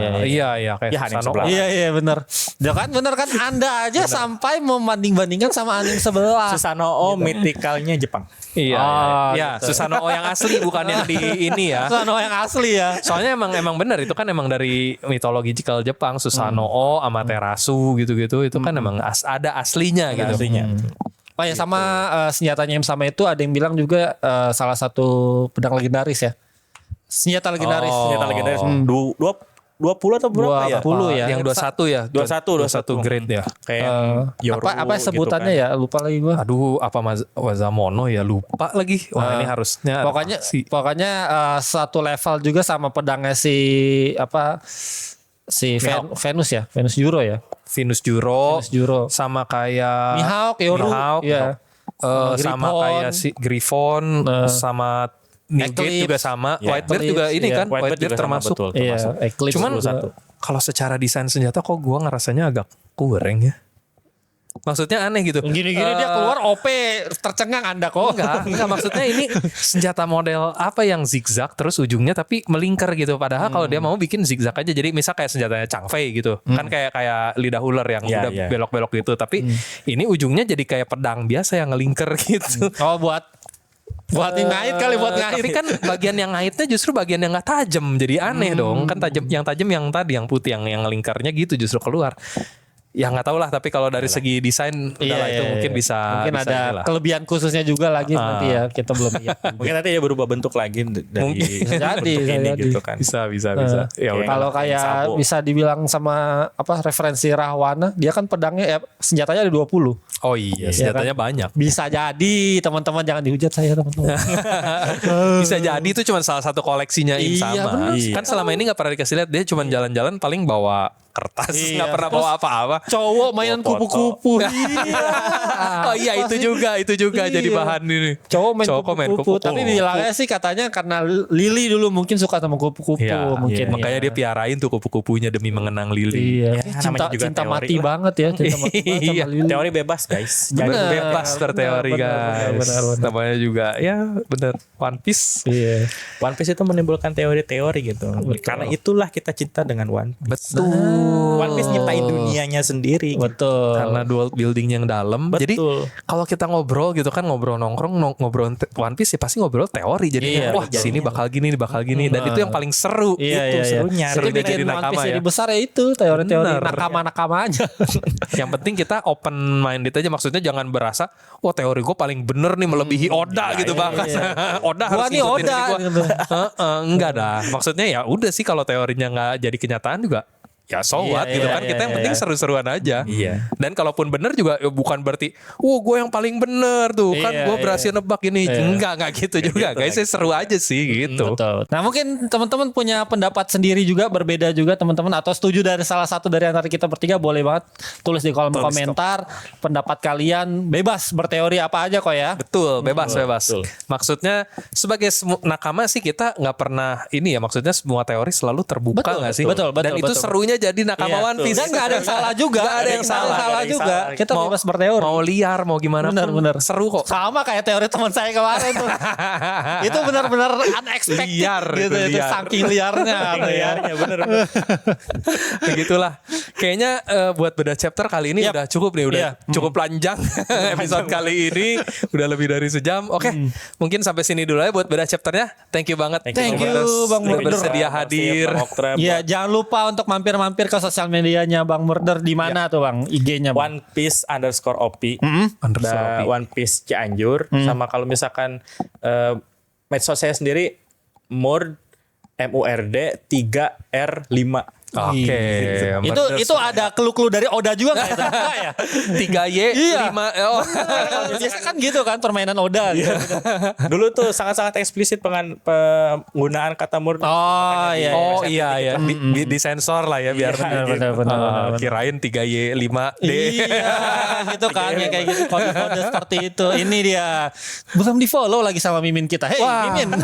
kayak Susanoo. Iya benar. Ya kan benar kan Anda aja sampai membanding-bandingkan sama anime sebelah. Susanoo mythicalnya Jepang. Iya, Susanoo yang asli bukan yang di ini ya. Susanoo yang asli ya. Soalnya emang benar itu kan emang dari mitological Jepang, Susanoo, Amaterasu gitu-gitu itu kan emang ada aslinya gitu. Oh ya sama senjatanya yang sama itu ada yang bilang juga salah satu pedang legendaris ya. Senjata legendaris. 20 atau berapa ya? 20 ya. Yang 21 ya. 21 grade ya. Kayak Yoru apa sebutannya gitu kan. ya? Lupa lagi gua. Aduh, apa Wazamono ya lupa lagi. Wah, ini harusnya pokoknya satu level juga sama pedangnya si si Venus ya, Venus Juro ya. Venus Juro, sama kayak Mihawk, Yoru, ya. Sama kayak si Griffon, sama Newgate juga sama, Whitebeard juga ini kan, Whitebeard termasuk. Iya, Eclipse. Cuman kalau secara desain senjata kok gua ngerasanya agak kurang ya. Maksudnya aneh gitu. Gini-gini dia keluar OP tercengang Anda kok. Enggak maksudnya ini senjata model apa yang zigzag terus ujungnya tapi melingkar gitu. Padahal kalau dia mau bikin zigzag aja. Jadi misal kayak senjatanya Chang Fei gitu. Kan kayak lidah ular yang udah belok-belok gitu. Tapi ini ujungnya jadi kayak pedang biasa yang ngelingkar gitu. Oh buat ngait kali, buat ngait. Tapi kan bagian yang ngaitnya justru bagian yang nggak tajam. Jadi aneh dong. Kan tajam yang tadi yang putih yang ngelingkarnya gitu justru keluar. Ya nggak tahu lah, tapi kalau dari segi desain udahlah itu mungkin bisa ada inilah. Kelebihan khususnya juga lagi nanti ya, kita belum lihat. Mungkin nanti dia berubah bentuk lagi dari jadi gitu kan. Bisa. Ya kalau kayak bisa dibilang sama referensi Rahwana, dia kan pedangnya ya senjatanya ada 20. Oh iya, senjatanya banyak. Bisa jadi teman-teman jangan dihujat saya teman-teman. Bisa jadi itu cuma salah satu koleksinya Im sama. Kan selama ini nggak pernah dikasih lihat, dia cuma jalan-jalan paling bawa kertas, nggak pernah bawa apa-apa. Cowok mainan kupu-kupu. Oh iya itu juga jadi bahan ini. Cowok main kupu-kupu. Tapi bilangnya sih katanya karena Lily dulu mungkin suka sama kupu-kupu. Makanya dia piarain tuh kupu-kupunya demi mengenang Lily. Iya. Cinta mati banget ya. Cinta mati banget sama Lily. Teori bebas guys. Bebas berteori guys. Benar. Namanya juga ya benar One Piece. Iya. One Piece itu menimbulkan teori-teori gitu. Karena itulah kita cinta dengan One Piece. Betul. One Piece nyiptain dunianya sendiri. Betul. Karena world building yang dalam. Betul. Jadi kalau kita ngobrol gitu kan, ngobrol nongkrong, ngobrol One Piece ya pasti ngobrol teori. Jadi wah sini bakal gini. Dan itu yang paling seru. Itu serunya. Itu bikin One Piece jadi besar ya itu teori-teori nakama-nakamanya. Yang penting kita open minded aja. Maksudnya jangan berasa wah teori gue paling bener nih melebihi Oda gitu bahkan. Oda harus ngikutin Oda gitu. Enggak dah. Maksudnya ya udah sih kalau teorinya nggak jadi kenyataan juga ya so what gitu kan. Kita yang penting seru-seruan aja. Dan kalaupun bener juga bukan berarti gue yang paling bener tuh kan gue berhasil nebak ini. Enggak gitu juga guys. Seru aja sih gitu. Betul. Nah mungkin teman-teman punya pendapat sendiri juga, berbeda juga teman-teman, atau setuju dari salah satu dari antara kita bertiga, boleh banget tulis di kolom komentar. Pendapat kalian bebas berteori apa aja kok ya. Betul, bebas. Maksudnya sebagai nakama sih kita nggak pernah ini ya, maksudnya semua teori selalu terbuka nggak sih? Betul. Dan itu serunya jadi nakama One Piece. Dan nggak ada yang salah juga. Nggak ada yang salah juga. Kita bebas berteori. Mau liar, mau gimana bener. seru kok. Sama kayak teori teman saya kemarin tuh. Itu benar-benar unexpected liar, gitu. Itu saking liarnya. Liarnya bener. Begitulah. Kayaknya buat beda chapter kali ini udah cukup nih. Udah cukup panjang episode kali ini. Udah lebih dari sejam. Oke, mungkin sampai sini dulu ya buat beda chapternya. Thank you banget. Thank you Bang Udah Murder. bersedia hadir. Iya, jangan lupa untuk mampir ke sosial medianya Bang Murder. Di mana tuh Bang IG-nya Bang? One Piece _OP. _OP. One Piece Cianjur. Sama kalau misalkan medsos saya sendiri MURD 3R5. Oke. Itu ada clue-clue dari Oda juga nggak itu? Ya? 3Y 5 Biasa kan gitu kan permainan Oda. Gitu. Dulu tuh sangat-sangat eksplisit penggunaan kata MURD. Oh iya. Di sensor lah ya biar benar. kirain 3Y 5D. Iya, gitu kan ya, kayak gitu kode-kode seperti itu. Ini dia. Belum di-follow lagi sama Mimin kita. Hey, Mimin.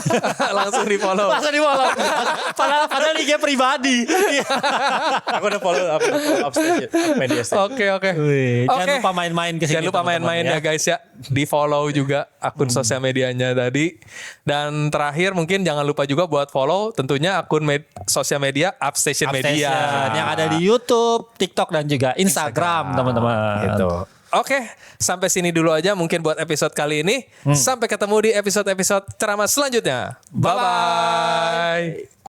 Langsung di-follow. Padahal IG pribadi. Aku udah follow up media sosial. Oke. Jangan lupa main-main ke sini. Jangan lupa main-main ya guys ya. Di-follow juga akun sosial medianya tadi. Dan terakhir mungkin jangan lupa juga buat follow tentunya akun sosial media Upstation Media yang ada di YouTube, TikTok dan juga Instagram teman-teman. Gitu. Oke, sampai sini dulu aja mungkin buat episode kali ini. Sampai ketemu di episode-episode ceramah selanjutnya. Bye-bye.